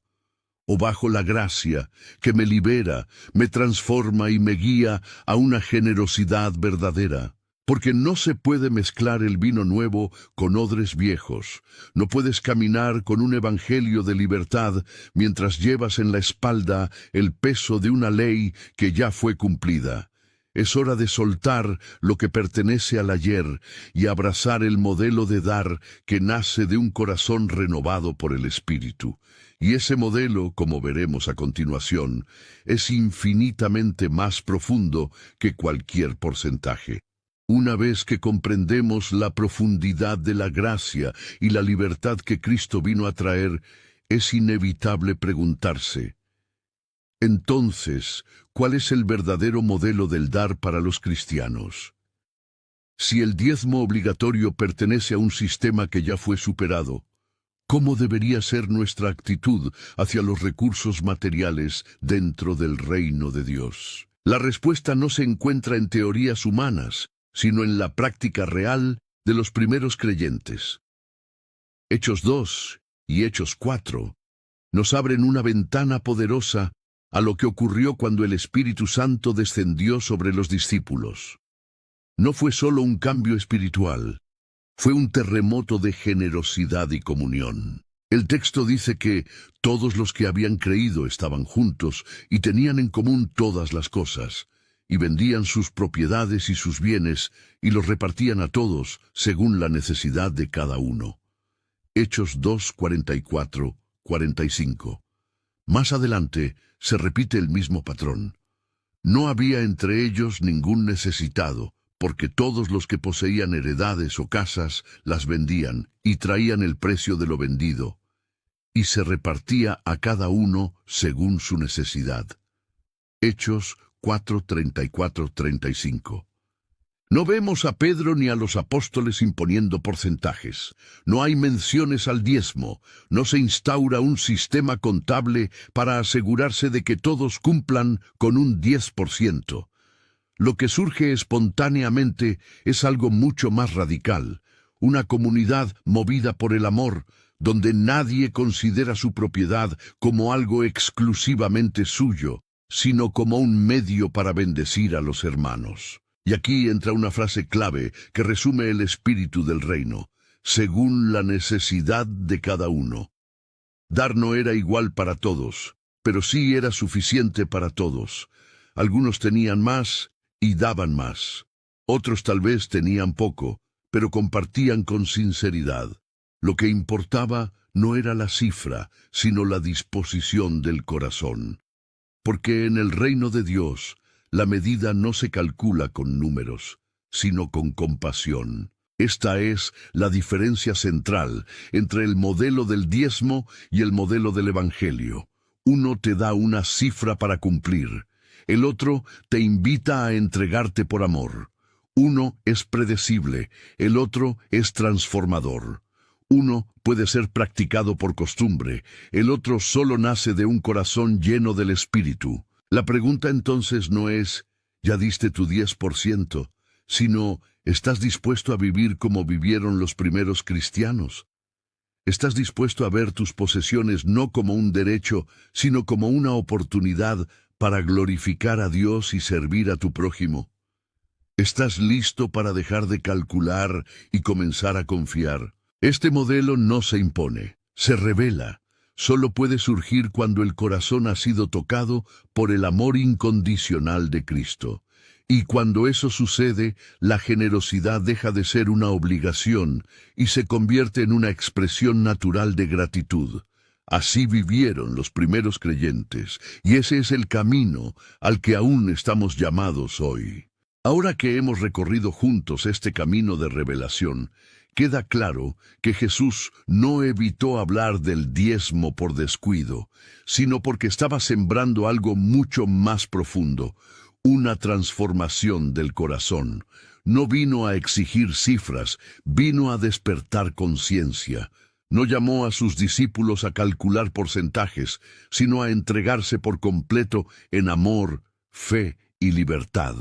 ¿O bajo la gracia que me libera, me transforma y me guía a una generosidad verdadera? Porque no se puede mezclar el vino nuevo con odres viejos. No puedes caminar con un evangelio de libertad mientras llevas en la espalda el peso de una ley que ya fue cumplida. Es hora de soltar lo que pertenece al ayer y abrazar el modelo de dar que nace de un corazón renovado por el Espíritu. Y ese modelo, como veremos a continuación, es infinitamente más profundo que cualquier porcentaje. Una vez que comprendemos la profundidad de la gracia y la libertad que Cristo vino a traer, es inevitable preguntarse: entonces, ¿cuál es el verdadero modelo del dar para los cristianos? Si el diezmo obligatorio pertenece a un sistema que ya fue superado, ¿cómo debería ser nuestra actitud hacia los recursos materiales dentro del reino de Dios? La respuesta no se encuentra en teorías humanas, sino en la práctica real de los primeros creyentes. Hechos 2 y Hechos 4 nos abren una ventana poderosa a lo que ocurrió cuando el Espíritu Santo descendió sobre los discípulos. No fue solo un cambio espiritual, fue un terremoto de generosidad y comunión. El texto dice que todos los que habían creído estaban juntos y tenían en común todas las cosas, y vendían sus propiedades y sus bienes, y los repartían a todos, según la necesidad de cada uno. Hechos 2, 44, 45. Más adelante, se repite el mismo patrón. No había entre ellos ningún necesitado, porque todos los que poseían heredades o casas las vendían, y traían el precio de lo vendido, y se repartía a cada uno según su necesidad. Hechos 4, 34, 35. No vemos a Pedro ni a los apóstoles imponiendo porcentajes. No hay menciones al diezmo. No se instaura un sistema contable para asegurarse de que todos cumplan con un 10%. Lo que surge espontáneamente es algo mucho más radical. Una comunidad movida por el amor, donde nadie considera su propiedad como algo exclusivamente suyo, sino como un medio para bendecir a los hermanos. Y aquí entra una frase clave que resume el espíritu del reino: según la necesidad de cada uno. Dar no era igual para todos, pero sí era suficiente para todos. Algunos tenían más y daban más. Otros tal vez tenían poco, pero compartían con sinceridad. Lo que importaba no era la cifra, sino la disposición del corazón. Porque en el reino de Dios, la medida no se calcula con números, sino con compasión. Esta es la diferencia central entre el modelo del diezmo y el modelo del Evangelio. Uno te da una cifra para cumplir, el otro te invita a entregarte por amor. Uno es predecible, el otro es transformador. Uno puede ser practicado por costumbre, el otro solo nace de un corazón lleno del Espíritu. La pregunta entonces no es: ¿ya diste tu 10%? Sino: ¿estás dispuesto a vivir como vivieron los primeros cristianos? ¿Estás dispuesto a ver tus posesiones no como un derecho, sino como una oportunidad para glorificar a Dios y servir a tu prójimo? ¿Estás listo para dejar de calcular y comenzar a confiar? Este modelo no se impone, se revela. Solo puede surgir cuando el corazón ha sido tocado por el amor incondicional de Cristo. Y cuando eso sucede, la generosidad deja de ser una obligación y se convierte en una expresión natural de gratitud. Así vivieron los primeros creyentes, y ese es el camino al que aún estamos llamados hoy. Ahora que hemos recorrido juntos este camino de revelación, queda claro que Jesús no evitó hablar del diezmo por descuido, sino porque estaba sembrando algo mucho más profundo, una transformación del corazón. No vino a exigir cifras, vino a despertar conciencia. No llamó a sus discípulos a calcular porcentajes, sino a entregarse por completo en amor, fe y libertad.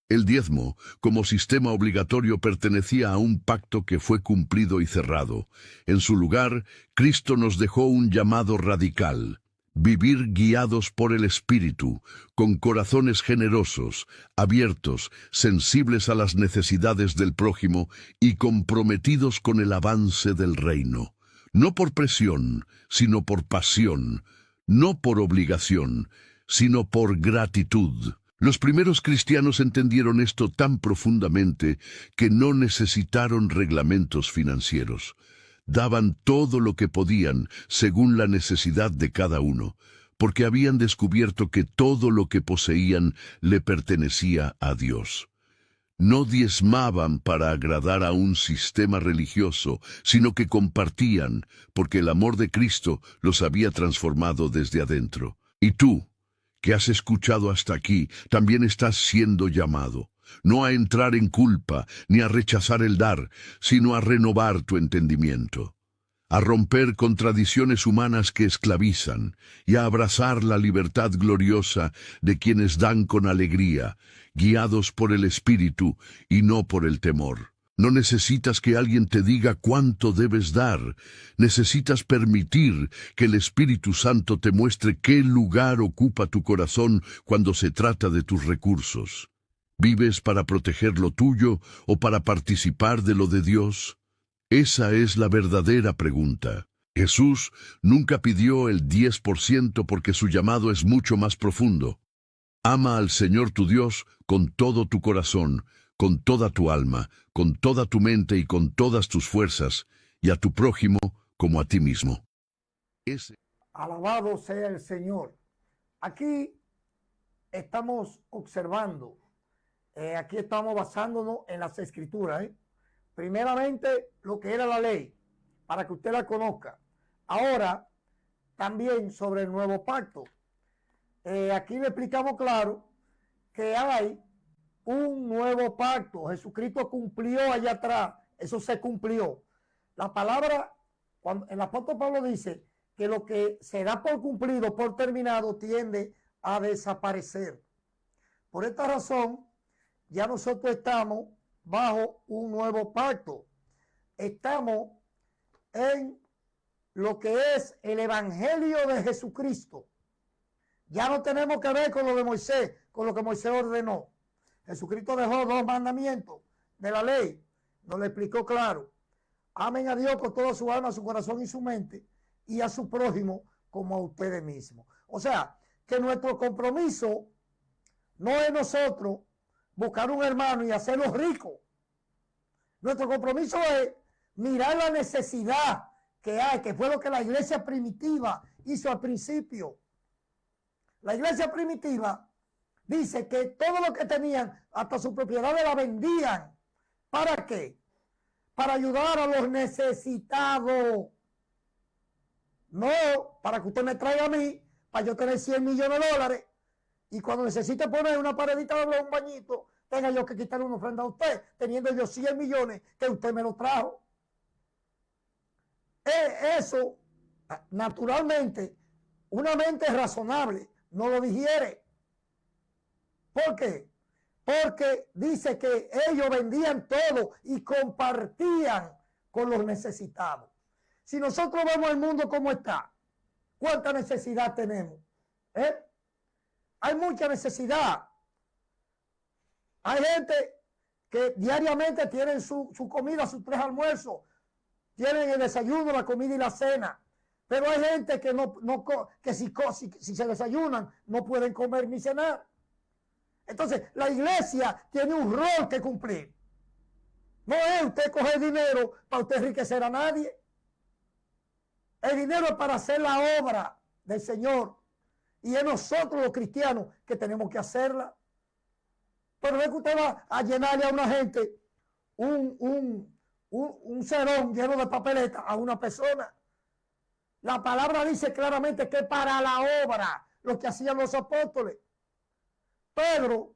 El diezmo, como sistema obligatorio, pertenecía a un pacto que fue cumplido y cerrado. En su lugar, Cristo nos dejó un llamado radical: vivir guiados por el Espíritu, con corazones generosos, abiertos, sensibles a las necesidades del prójimo y comprometidos con el avance del reino. No por presión, sino por pasión, no por obligación, sino por gratitud. Los primeros cristianos entendieron esto tan profundamente que no necesitaron reglamentos financieros. Daban todo lo que podían según la necesidad de cada uno, porque habían descubierto que todo lo que poseían le pertenecía a Dios. No diezmaban para agradar a un sistema religioso, sino que compartían, porque el amor de Cristo los había transformado desde adentro. Y tú, que has escuchado hasta aquí, también estás siendo llamado, no a entrar en culpa, ni a rechazar el dar, sino a renovar tu entendimiento, a romper con tradiciones humanas que esclavizan, y a abrazar la libertad gloriosa de quienes dan con alegría, guiados por el Espíritu y no por el temor. No necesitas que alguien te diga cuánto debes dar. Necesitas permitir que el Espíritu Santo te muestre qué lugar ocupa tu corazón cuando se trata de tus recursos. ¿Vives para proteger lo tuyo o para participar de lo de Dios? Esa es la verdadera pregunta. Jesús nunca pidió el 10% porque su llamado es mucho más profundo. Ama al Señor tu Dios con todo tu corazón, con toda tu alma, con toda tu mente y con todas tus fuerzas, y a tu prójimo como a ti mismo. Alabado sea el Señor. Aquí estamos observando, aquí estamos basándonos en las Escrituras. Primeramente, lo que era la ley, para que usted la conozca. Ahora, también sobre el nuevo pacto. Aquí le explicamos claro que hay un nuevo pacto. Jesucristo cumplió allá atrás, eso se cumplió. La palabra, cuando el apóstol Pablo dice que lo que se da por cumplido, por terminado, tiende a desaparecer. Por esta razón, ya nosotros estamos bajo un nuevo pacto. Estamos en lo que es el Evangelio de Jesucristo. Ya no tenemos que ver con lo de Moisés, con lo que Moisés ordenó. Jesucristo dejó 2 mandamientos de la ley. Nos lo explicó claro. Amen a Dios con toda su alma, su corazón y su mente, y a su prójimo como a ustedes mismos. O sea, que nuestro compromiso no es nosotros buscar un hermano y hacerlo rico. Nuestro compromiso es mirar la necesidad que hay, que fue lo que la iglesia primitiva hizo al principio. La iglesia primitiva dice que todo lo que tenían, hasta sus propiedades, la vendían. ¿Para qué? Para ayudar a los necesitados. No para que usted me traiga a mí, para yo tener 100 millones de dólares, y cuando necesite poner una paredita de un bañito, tenga yo que quitarle una ofrenda a usted, teniendo yo 100 millones que usted me lo trajo. Eso, naturalmente, una mente razonable no lo digiere. ¿Por qué? Porque dice que ellos vendían todo y compartían con los necesitados. Si nosotros vemos el mundo como está, ¿cuánta necesidad tenemos? Hay mucha necesidad. Hay gente que diariamente tienen su comida, sus 3 almuerzos, tienen el desayuno, la comida y la cena. Pero hay gente que que si se desayunan no pueden comer ni cenar. Entonces, la iglesia tiene un rol que cumplir. No es usted coger dinero para usted enriquecer a nadie. El dinero es para hacer la obra del Señor. Y es nosotros los cristianos que tenemos que hacerla. Pero no es que usted va a llenarle a una gente un cerón lleno de papeletas a una persona. La palabra dice claramente que para la obra, lo que hacían los apóstoles. Pedro,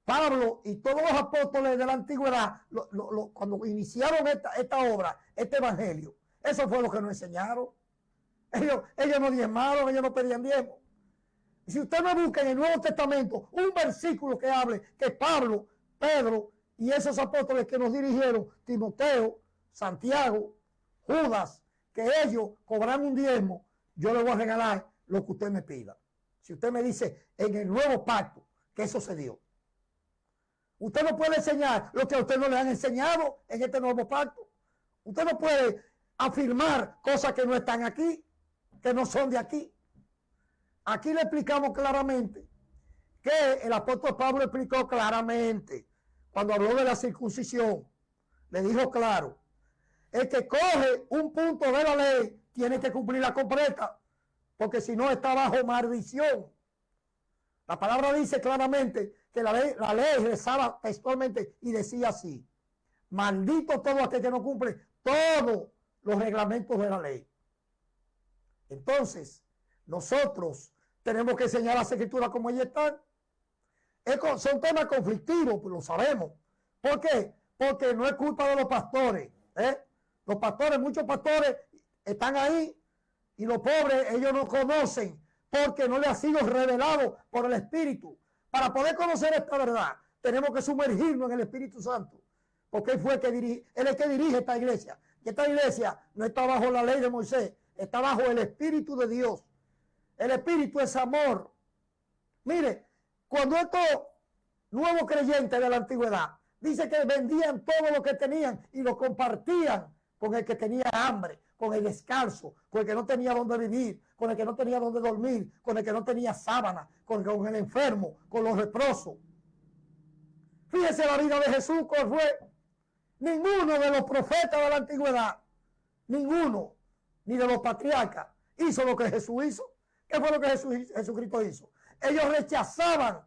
Pablo y todos los apóstoles de la antigüedad, cuando iniciaron esta obra, este evangelio, eso fue lo que nos enseñaron. Ellos no diezmaron, ellos no pedían diezmo. Si usted no busca en el Nuevo Testamento un versículo que hable que Pablo, Pedro y esos apóstoles que nos dirigieron, Timoteo, Santiago, Judas, que ellos cobran un diezmo, yo le voy a regalar lo que usted me pida. Si usted me dice en el nuevo pacto que eso se dio. Usted no puede enseñar lo que a usted no le han enseñado en este nuevo pacto. Usted no puede afirmar cosas que no están aquí, que no son de aquí. Aquí le explicamos claramente que el apóstol Pablo explicó claramente cuando habló de la circuncisión. Le dijo claro, el que coge un punto de la ley tiene que cumplirla completa, porque si no está bajo maldición. La palabra dice claramente que la ley rezaba textualmente y decía así: maldito todo aquel que no cumple todos los reglamentos de la ley. Entonces, nosotros tenemos que enseñar las escrituras como ellas están. Son temas conflictivos, pues lo sabemos. ¿Por qué? Porque no es culpa de los pastores. Los pastores, muchos pastores están ahí y los pobres, ellos no conocen porque no les ha sido revelado por el Espíritu. Para poder conocer esta verdad, tenemos que sumergirnos en el Espíritu Santo, porque Él fue el que dirige, Él es el que dirige esta iglesia. Y esta iglesia no está bajo la ley de Moisés, está bajo el Espíritu de Dios. El Espíritu es amor. Mire, cuando estos nuevos creyentes de la antigüedad dice que vendían todo lo que tenían y lo compartían con el que tenía hambre, con el descalzo, con el que no tenía dónde vivir, con el que no tenía dónde dormir, con el que no tenía sábana, con el enfermo, con los leprosos. Fíjese la vida de Jesús, ¿cuál fue? Ninguno de los profetas de la antigüedad, ninguno, ni de los patriarcas, hizo lo que Jesús hizo. ¿Qué fue lo que Jesucristo hizo? Ellos rechazaban,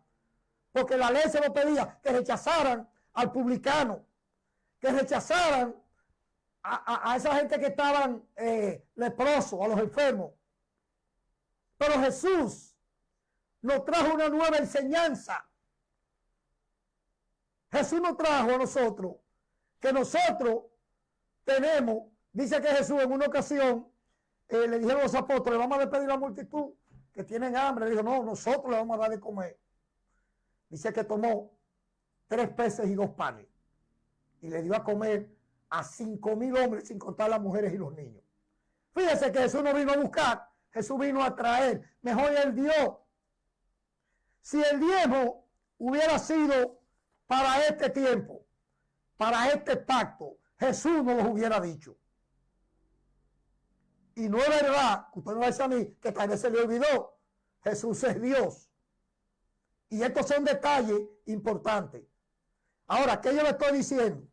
porque la ley se lo pedía, que rechazaran al publicano, que rechazaran a esa gente que estaban leprosos, a los enfermos. Pero Jesús nos trajo una nueva enseñanza. Jesús nos trajo a nosotros que nosotros tenemos, dice que Jesús en una ocasión le dijeron a los apóstoles: vamos a despedir a la multitud que tienen hambre. Le dijo: no, nosotros le vamos a dar de comer. Dice que tomó 3 peces y 2 panes y le dio a comer a 5,000 hombres, sin contar las mujeres y los niños. Fíjese que Jesús no vino a buscar, Jesús vino a traer. Mejor Él dio. Si el diezmo hubiera sido para este tiempo, para este pacto, Jesús no lo hubiera dicho. Y no es verdad, usted no va a decir a mí que tal vez se le olvidó. Jesús es Dios. Y estos son detalles importantes. Ahora, ¿qué yo le estoy diciendo?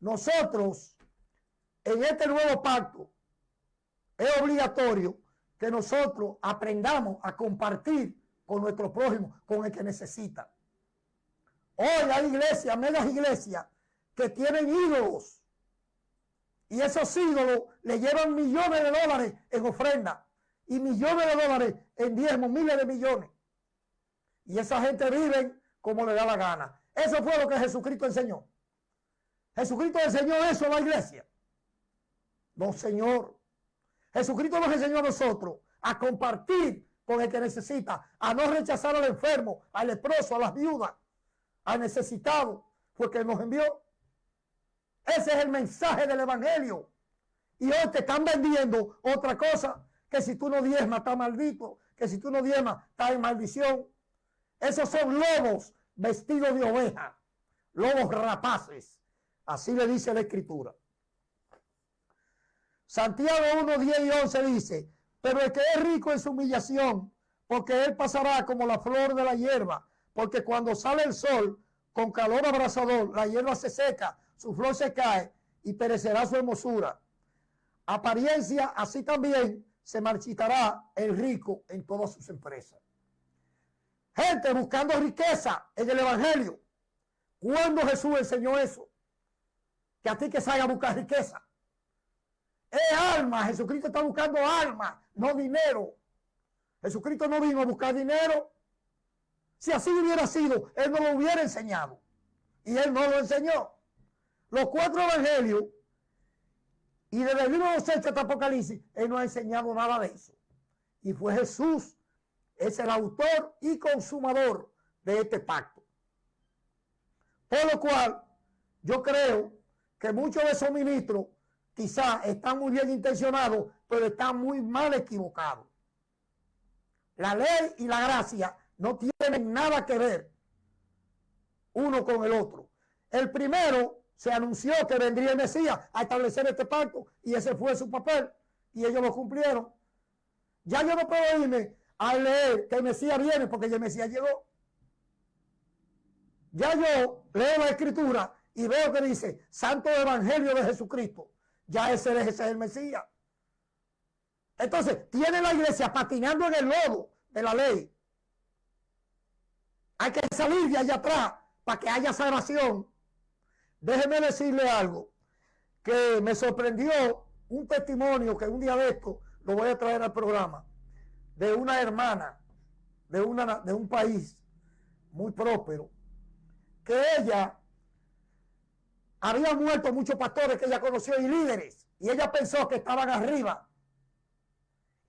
Nosotros, en este nuevo pacto, es obligatorio que nosotros aprendamos a compartir con nuestro prójimo, con el que necesita. Hoy hay iglesias, megas iglesias, que tienen ídolos. Y esos ídolos le llevan millones de dólares en ofrenda y millones de dólares en diezmos, miles de millones. Y esa gente vive como le da la gana. Eso fue lo que Jesucristo enseñó. Jesucristo enseñó eso a la iglesia. No, Señor. Jesucristo nos enseñó a nosotros a compartir con el que necesita, a no rechazar al enfermo, al leproso, a las viudas, al necesitado, porque Él nos envió. Ese es el mensaje del evangelio. Y hoy te están vendiendo otra cosa, que si tú no diezmas está maldito, que si tú no diezmas está en maldición. Esos son lobos vestidos de oveja, lobos rapaces. Así le dice la Escritura. Santiago 1, 10 y 11 dice: pero el que es rico en su humillación, porque él pasará como la flor de la hierba, porque cuando sale el sol con calor abrasador, la hierba se seca, su flor se cae y perecerá su hermosura. Apariencia, así también se marchitará el rico en todas sus empresas. Gente buscando riqueza en el evangelio. ¿Cuándo Jesús enseñó eso? Que a ti que salga a buscar riqueza. Es alma. Jesucristo está buscando alma, no dinero. Jesucristo no vino a buscar dinero. Si así hubiera sido, Él no lo hubiera enseñado. Y Él no lo enseñó. Los 4 evangelios, y desde el libro de los Hechos hasta Apocalipsis, Él no ha enseñado nada de eso. Y fue Jesús, es el autor y consumador de este pacto. Por lo cual, yo creo que muchos de esos ministros quizás están muy bien intencionados, pero están muy mal equivocados. La ley y la gracia no tienen nada que ver uno con el otro. El primero se anunció que vendría el Mesías a establecer este pacto y ese fue su papel y ellos lo cumplieron. Ya yo no puedo irme a leer que el Mesías viene porque ya el Mesías llegó. Ya yo leo la escritura y veo que dice Santo Evangelio de Jesucristo. Ya ese es el Mesías. Entonces, tiene la iglesia patinando en el lodo de la ley. Hay que salir de allá atrás para que haya salvación. Déjeme decirle algo que me sorprendió, un testimonio que un día de esto lo voy a traer al programa, de una hermana de un país muy próspero, que ella había muerto muchos pastores que ella conoció y líderes, y ella pensó que estaban arriba.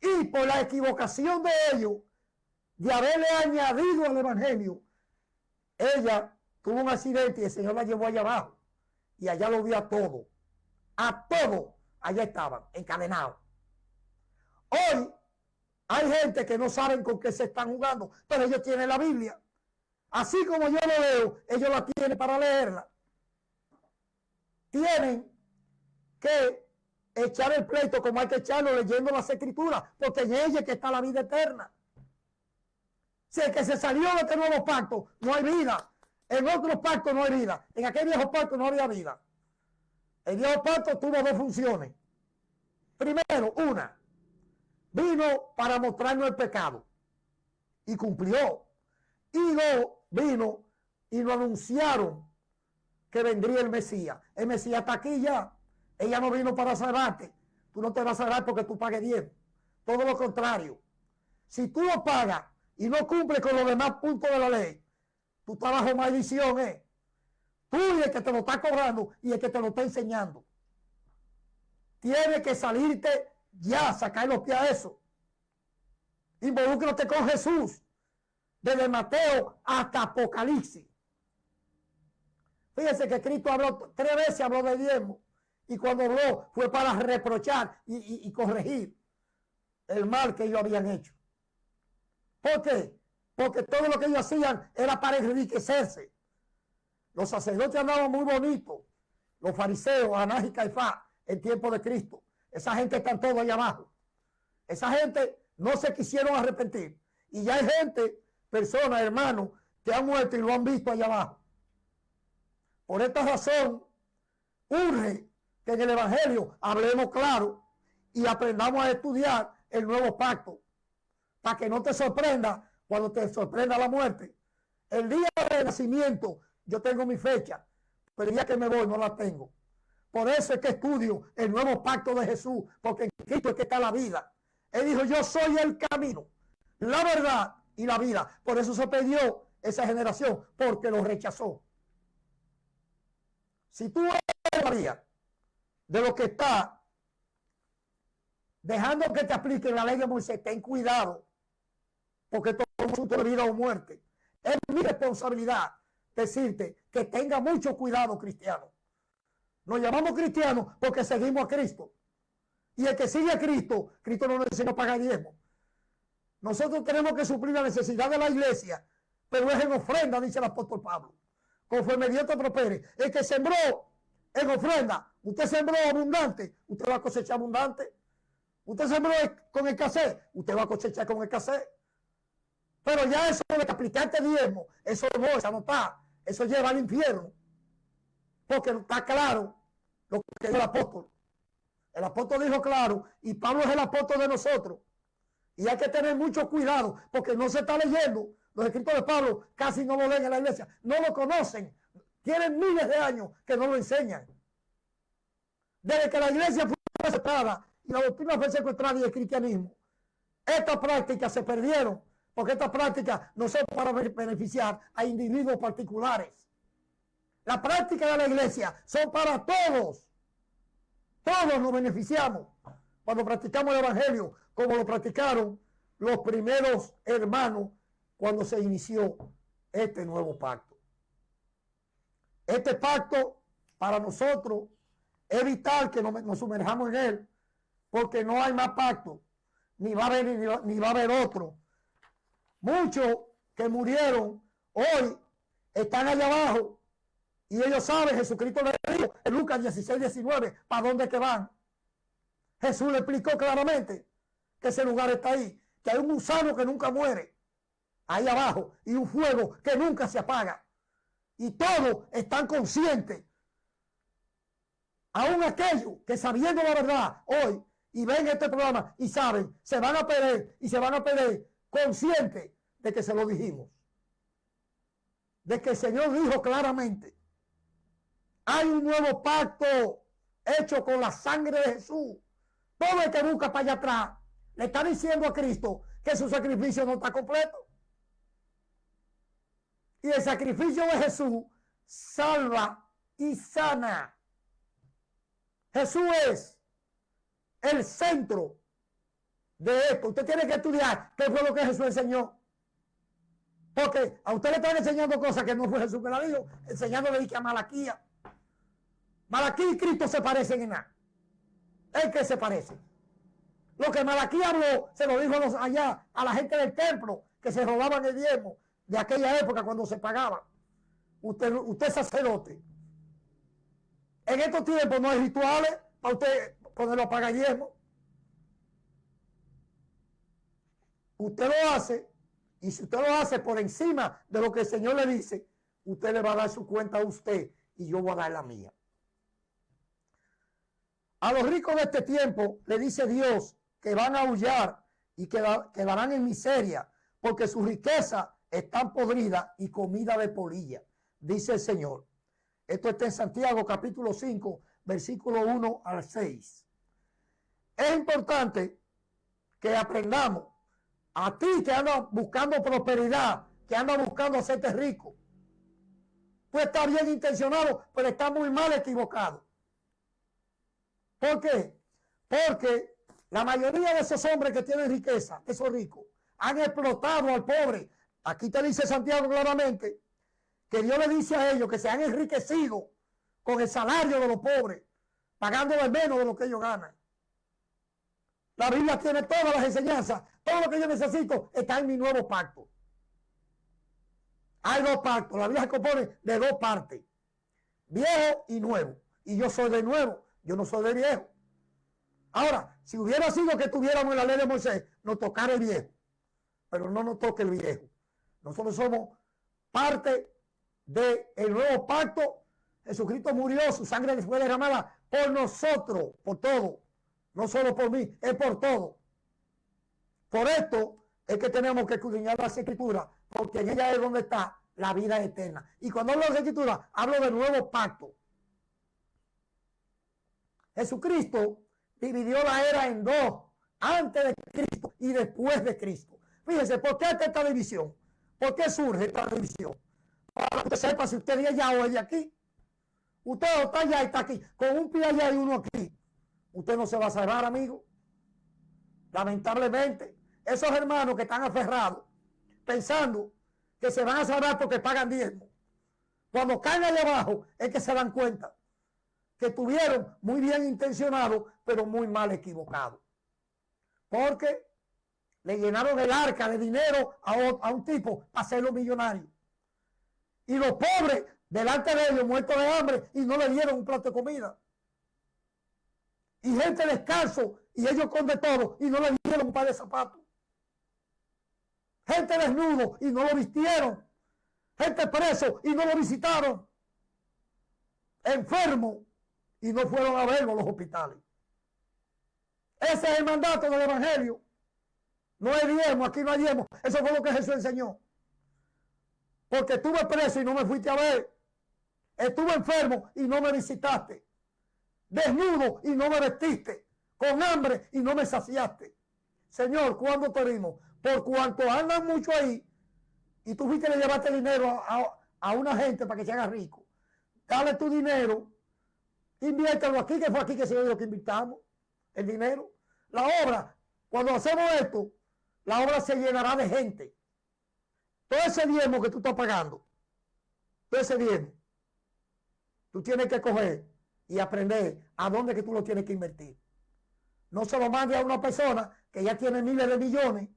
Y por la equivocación de ellos, de haberle añadido al evangelio, ella tuvo un accidente y el Señor la llevó allá abajo. Y allá lo vio a todo. A todo. Allá estaban, encadenados. Hoy hay gente que no saben con qué se están jugando, pero ellos tienen la Biblia. Así como yo lo veo, ellos la tienen para leerla. Tienen que echar el pleito como hay que echarlo leyendo las escrituras, porque en ella es que está la vida eterna. Si el que se salió de este nuevo pacto, no hay vida. En otros pactos no hay vida. En aquel viejo pacto no había vida. El viejo pacto tuvo 2 funciones. Primero, una, vino para mostrarnos el pecado y cumplió. Y 2, vino y nos anunciaron que vendría el Mesías. El Mesías está aquí ya. Ella no vino para salvarte. Tú no te vas a salvar porque tú pagues 10. Todo lo contrario. Si tú lo pagas y no cumples con los demás puntos de la ley, tú estás bajo maldición, Tú y el que te lo está cobrando y el que te lo está enseñando. Tienes que salirte ya, sacar los pies a eso. Involúcrate con Jesús. Desde Mateo hasta Apocalipsis. Fíjense que Cristo habló 3 veces, habló de diezmo. Y cuando habló fue para reprochar y corregir el mal que ellos habían hecho. ¿Por qué? Porque todo lo que ellos hacían era para enriquecerse. Los sacerdotes andaban muy bonitos. Los fariseos, Anás y Caifás, en tiempo de Cristo. Esa gente está todo allá abajo. Esa gente no se quisieron arrepentir. Y ya hay gente, personas, hermanos, que han muerto y lo han visto allá abajo. Por esta razón, urge que en el Evangelio hablemos claro y aprendamos a estudiar el nuevo pacto. Para que no te sorprenda cuando te sorprenda la muerte. El día de nacimiento, yo tengo mi fecha, pero el día que me voy no la tengo. Por eso es que estudio el nuevo pacto de Jesús, porque en Cristo es que está la vida. Él dijo, yo soy el camino, la verdad y la vida. Por eso se perdió esa generación, porque lo rechazó. Si tú eres de lo que está dejando que te aplique la ley de Moisés, ten cuidado, porque todo es un asunto de vida o muerte. Es mi responsabilidad decirte que tenga mucho cuidado, cristiano. Nos llamamos cristianos porque seguimos a Cristo. Y el que sigue a Cristo, Cristo no nos enseña a pagar diezmo. Nosotros tenemos que suplir la necesidad de la iglesia, pero es en ofrenda, dice el apóstol Pablo. Conforme Dios te prospere. El que sembró en ofrenda, usted sembró abundante, usted va a cosechar abundante. Usted sembró con escasez, usted va a cosechar con escasez. Pero ya eso de que aplicarte diezmo, eso no, esa no está. Eso lleva al infierno. Porque está claro lo que dijo el apóstol. El apóstol dijo claro, y Pablo es el apóstol de nosotros. Y hay que tener mucho cuidado, porque no se está leyendo. Los escritos de Pablo casi no lo leen en la iglesia. No lo conocen. Tienen miles de años que no lo enseñan. Desde que la iglesia fue secuestrada y la doctrina fue secuestrada y el cristianismo, estas prácticas se perdieron, porque estas prácticas no son para beneficiar a individuos particulares. Las prácticas de la iglesia son para todos. Todos nos beneficiamos cuando practicamos el evangelio, como lo practicaron los primeros hermanos cuando se inició este nuevo pacto. Este pacto para nosotros es vital que nos sumerjamos en él, porque no hay más pacto, ni va a haber, ni va a haber otro. Muchos que murieron hoy están allá abajo y ellos saben, Jesucristo le dijo en Lucas 16, 19, para dónde que van. Jesús le explicó claramente que ese lugar está ahí, que hay un gusano que nunca muere ahí abajo y un fuego que nunca se apaga. Y todos están conscientes. Aún aquellos que sabiendo la verdad hoy y ven este programa y saben, se van a perder y se van a perder conscientes de que se lo dijimos. De que el Señor dijo claramente, hay un nuevo pacto hecho con la sangre de Jesús. Todo el que busca para allá atrás le está diciendo a Cristo que su sacrificio no está completo. Y el sacrificio de Jesús salva y sana. Jesús es el centro de esto. Usted tiene que estudiar qué fue lo que Jesús enseñó. Porque a usted le están enseñando cosas que no fue Jesús que la dijo, enseñándole que a Malaquía. Malaquía y Cristo se parecen en nada. ¿En qué se parecen? Lo que Malaquía habló, se lo dijo allá a la gente del templo, que se robaban el diezmo de aquella época cuando se pagaba. Usted es sacerdote. En estos tiempos no hay rituales para usted ponerlo a pagar diezmo. Usted lo hace, y si usted lo hace por encima de lo que el Señor le dice, usted le va a dar su cuenta a usted y yo voy a dar la mía. A los ricos de este tiempo le dice Dios que van a aullar y quedarán en miseria, porque su riqueza está podrida y comida de polilla, dice el Señor. Esto está en Santiago capítulo 5, versículo 1 al 6. Es importante que aprendamos. A ti que andas buscando prosperidad, que andas buscando hacerte rico, tú estás bien intencionado, pero estás muy mal equivocado. ¿Por qué? Porque la mayoría de esos hombres que tienen riqueza, esos ricos, han explotado al pobre. Aquí te dice Santiago claramente que Dios le dice a ellos que se han enriquecido con el salario de los pobres, pagándole menos de lo que ellos ganan. La Biblia tiene todas las enseñanzas. Todo lo que yo necesito está en mi nuevo pacto. Hay dos pactos. La Biblia se compone de dos partes. Viejo y nuevo. Y yo soy de nuevo. Yo no soy de viejo. Ahora, si hubiera sido que tuviéramos en la ley de Moisés, nos tocara el viejo. Pero no nos toque el viejo. Nosotros somos parte del nuevo pacto. Jesucristo murió, su sangre fue derramada por nosotros, por todo. No solo por mí, es por todo. Por esto es que tenemos que escudriñar las Escrituras, porque en ella es donde está la vida eterna. Y cuando hablo de las Escrituras, hablo del nuevo pacto. Jesucristo dividió la era en dos, antes de Cristo y después de Cristo. Fíjense, ¿por qué esta división? ¿Por qué surge esta división? Para que usted sepa si usted es de allá o es de aquí. Usted está allá y está aquí, con un pie allá y uno aquí. Usted no se va a salvar, amigo. Lamentablemente, esos hermanos que están aferrados, pensando que se van a salvar porque pagan diezmo, cuando caen allá abajo es que se dan cuenta que estuvieron muy bien intencionados, pero muy mal equivocados. Porque le llenaron el arca de dinero a un tipo para hacerlo millonario. Y los pobres, delante de ellos, muertos de hambre, y no le dieron un plato de comida. Y gente descalzo, y ellos con de todo, y no le dieron un par de zapatos. Gente desnudo y no lo vistieron. Gente preso y no lo visitaron. Enfermo y no fueron a verlo a los hospitales. Ese es el mandato del evangelio. No hay diezmo, aquí no hay diezmo. Eso fue lo que Jesús enseñó. Porque estuve preso y no me fuiste a ver. Estuve enfermo y no me visitaste. Desnudo y no me vestiste. Con hambre y no me saciaste. Señor, ¿cuándo te vimos? Por cuanto andan mucho ahí y tú fuiste a llevarte dinero a una gente para que se haga rico. Dale tu dinero, inviértelo aquí, que fue aquí que se dio lo que invitamos, el dinero. La obra, cuando hacemos esto, la obra se llenará de gente. Todo ese diezmo que tú estás pagando, todo ese diezmo, tú tienes que coger y aprender a dónde que tú lo tienes que invertir. No se lo mandes a una persona que ya tiene miles de millones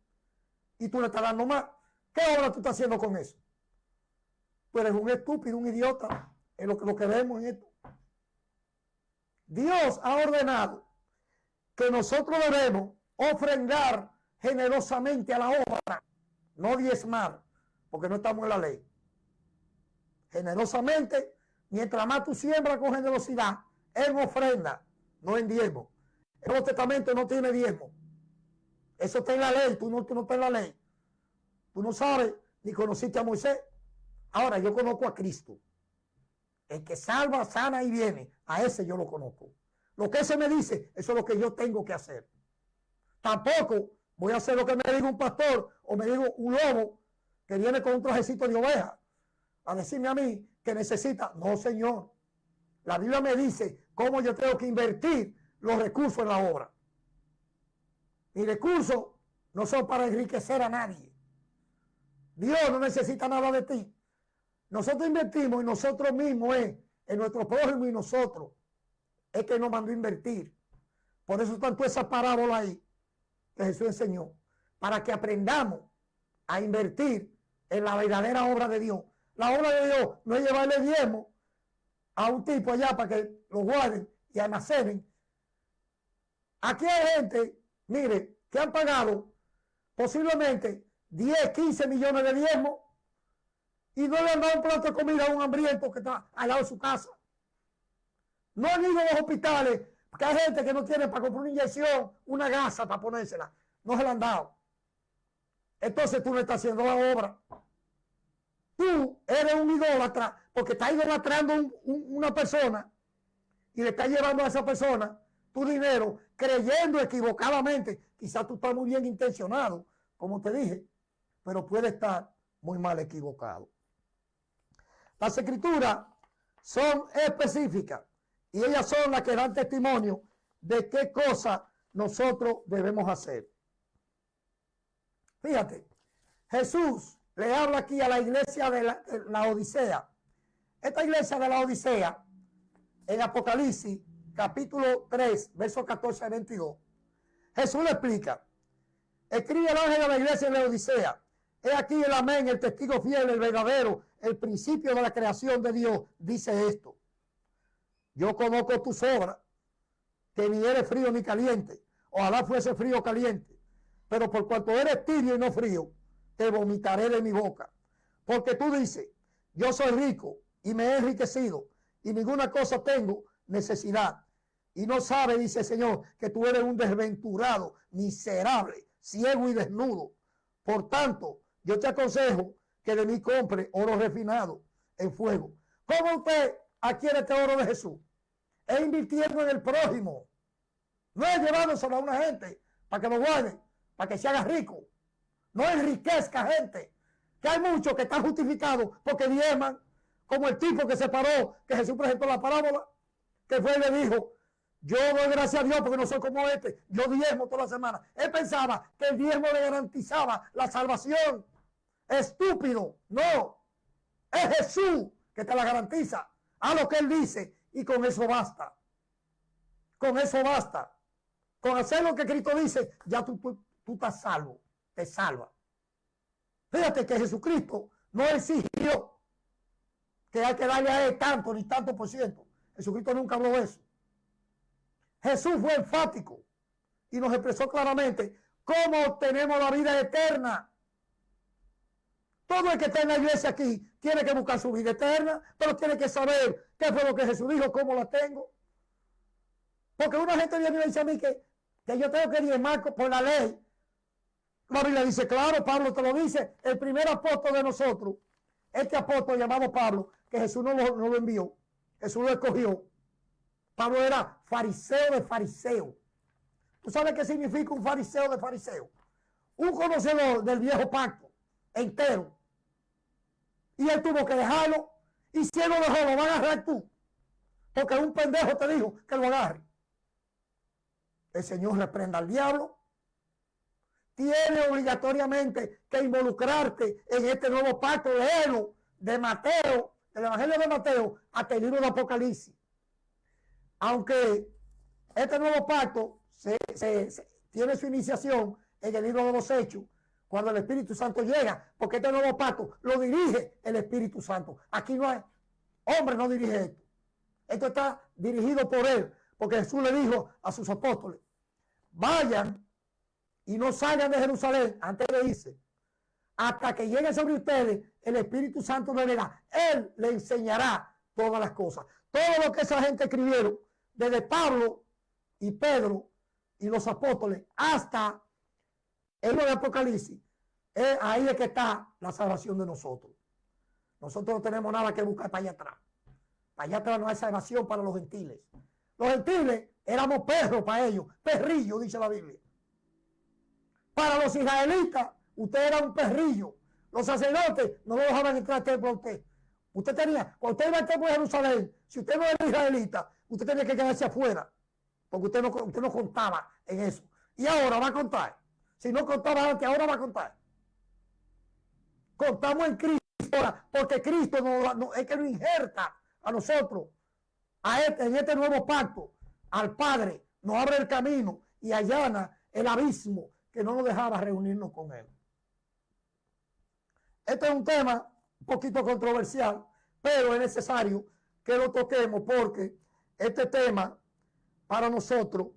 y tú le estás dando más. ¿Qué obra tú estás haciendo con eso? Tú eres un estúpido, un idiota. Es lo que vemos en esto. Dios ha ordenado que nosotros debemos ofrendar generosamente a la obra, no diezmar, porque no estamos en la ley. Generosamente, mientras más tú siembras con generosidad, en ofrenda, no en diezmo. El Nuevo Testamento no tiene diezmo. Eso está en la ley, tú no estás en la ley. Tú no sabes ni conociste a Moisés. Ahora yo conozco a Cristo. El que salva, sana y viene. A ese yo lo conozco. Lo que ese me dice, eso es lo que yo tengo que hacer. Tampoco voy a hacer lo que me diga un pastor o me diga un lobo que viene con un trajecito de oveja a decirme a mí que necesita. No, señor. La Biblia me dice cómo yo tengo que invertir los recursos en la obra. Mis recursos no son para enriquecer a nadie. Dios no necesita nada de ti. Nosotros invertimos en nosotros mismos, en nuestro prójimo y nosotros. Es que nos mandó a invertir. Por eso están todas esas parábolas ahí que Jesús enseñó. Para que aprendamos a invertir en la verdadera obra de Dios. La obra de Dios no es llevarle diezmo a un tipo allá para que lo guarden y almacenen. Aquí hay gente, mire, que han pagado posiblemente 10, 15 millones de diezmo y no le han dado un plato de comida a un hambriento que está al lado de su casa. No han ido a los hospitales, porque hay gente que no tiene para comprar una inyección, una gasa para ponérsela. No se la han dado. Entonces tú no estás haciendo la obra. Tú eres un idólatra porque estás idolatrando una persona y le estás llevando a esa persona tu dinero creyendo equivocadamente. Quizás tú estás muy bien intencionado, como te dije, pero puede estar muy mal equivocado. Las escrituras son específicas y ellas son las que dan testimonio de qué cosa nosotros debemos hacer. Fíjate, Jesús le habla aquí a la iglesia de la Odisea. Esta iglesia de la Odisea, en Apocalipsis, capítulo 3, versos 14 a 22, Jesús le explica: escribe el ángel de la iglesia de la Odisea. He aquí el amén, el testigo fiel, el verdadero, el principio de la creación de Dios, dice esto: yo conozco tus obras, que ni eres frío ni caliente. Ojalá fuese frío o caliente. Pero por cuanto eres tibio y no frío, te vomitaré de mi boca. Porque tú dices: yo soy rico y me he enriquecido y ninguna cosa tengo necesidad. Y no sabe, dice el Señor, que tú eres un desventurado, miserable, ciego y desnudo. Por tanto, yo te aconsejo que de mí compre oro refinado en fuego. ¿Cómo usted adquiere este oro de Jesús? Es invirtiendo en el prójimo. No es llevándoselo a una gente para que lo guarde, para que se haga rico. No enriquezca gente. Que hay muchos que están justificados porque diezman, como el tipo que se paró, que Jesús presentó la parábola, que fue y le dijo: yo doy gracias a Dios porque no soy como este, yo diezmo toda la semana. Él pensaba que el diezmo le garantizaba la salvación. Estúpido, no. Es Jesús que te la garantiza. A lo que Él dice, y con eso basta. Con eso basta. Con hacer lo que Cristo dice, ya tú estás salvo, te salva. Fíjate que Jesucristo no exigió que hay que darle a Él tanto ni tanto por ciento. Jesucristo nunca habló de eso. Jesús fue enfático y nos expresó claramente cómo obtenemos la vida eterna. Todo el que está en la iglesia aquí tiene que buscar su vida eterna, pero tiene que saber qué fue lo que Jesús dijo, cómo la tengo. Porque una gente viene y me dice a mí que yo tengo que diezmar por la ley. La Biblia dice, claro, Pablo te lo dice, el primer apóstol de nosotros, este apóstol llamado Pablo, que Jesús no lo envió, Jesús lo escogió. Pablo era fariseo de fariseo. ¿Tú sabes qué significa un fariseo de fariseo? Un conocedor del viejo pacto entero. Y él tuvo que dejarlo. Y si él lo dejó, lo va a agarrar tú. Porque un pendejo te dijo que lo agarre. El Señor reprenda al diablo. Tiene obligatoriamente que involucrarte en este nuevo pacto. Léelo de Mateo, del Evangelio de Mateo, hasta el libro de Apocalipsis. Aunque este nuevo pacto tiene su iniciación en el libro de los Hechos, cuando el Espíritu Santo llega, porque este nuevo pacto lo dirige el Espíritu Santo. Aquí no hay, hombre no dirige esto. Esto está dirigido por él, porque Jesús le dijo a sus apóstoles, vayan y no salgan de Jerusalén antes de irse, hasta que llegue sobre ustedes el Espíritu Santo de verdad. Él le enseñará todas las cosas. Todo lo que esa gente escribieron, desde Pablo y Pedro y los apóstoles hasta el libro de Apocalipsis, ahí es que está la salvación de nosotros. Nosotros no tenemos nada que buscar para allá atrás. Para allá atrás no hay salvación para los gentiles. Los gentiles éramos perros para ellos, perrillo, dice la Biblia. Para los israelitas, usted era un perrillo. Los sacerdotes no lo dejaban entrar al templo a usted. Usted tenía, cuando usted iba al templo de Jerusalén, si usted no era israelita, usted tenía que quedarse afuera, porque usted no contaba en eso. Y ahora va a contar. Si no contaba antes, ahora va a contar. Contamos en Cristo ahora, porque Cristo es que nos injerta a nosotros, en este nuevo pacto, al Padre, nos abre el camino y allana el abismo que no nos dejaba reunirnos con Él. Este es un tema un poquito controversial, pero es necesario que lo toquemos porque este tema para nosotros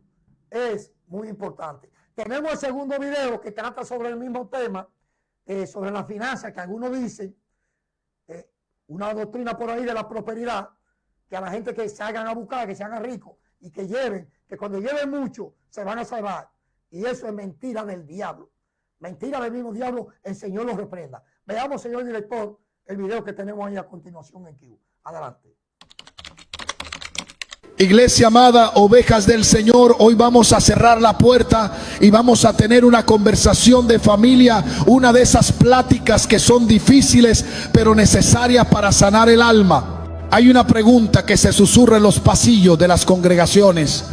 es muy importante. Tenemos el segundo video que trata sobre el mismo tema, sobre la finanza, que algunos dicen, una doctrina por ahí de la prosperidad, que a la gente que se hagan a buscar, que se hagan ricos y que lleven, que cuando lleven mucho se van a salvar. Y eso es mentira del diablo. Mentira del mismo diablo, el Señor los reprenda. Veamos, señor director, el video que tenemos ahí a continuación en Q. Adelante. Iglesia amada, ovejas del Señor, hoy vamos a cerrar la puerta y vamos a tener una conversación de familia, una de esas pláticas que son difíciles pero necesarias para sanar el alma. Hay una pregunta que se susurra en los pasillos de las congregaciones,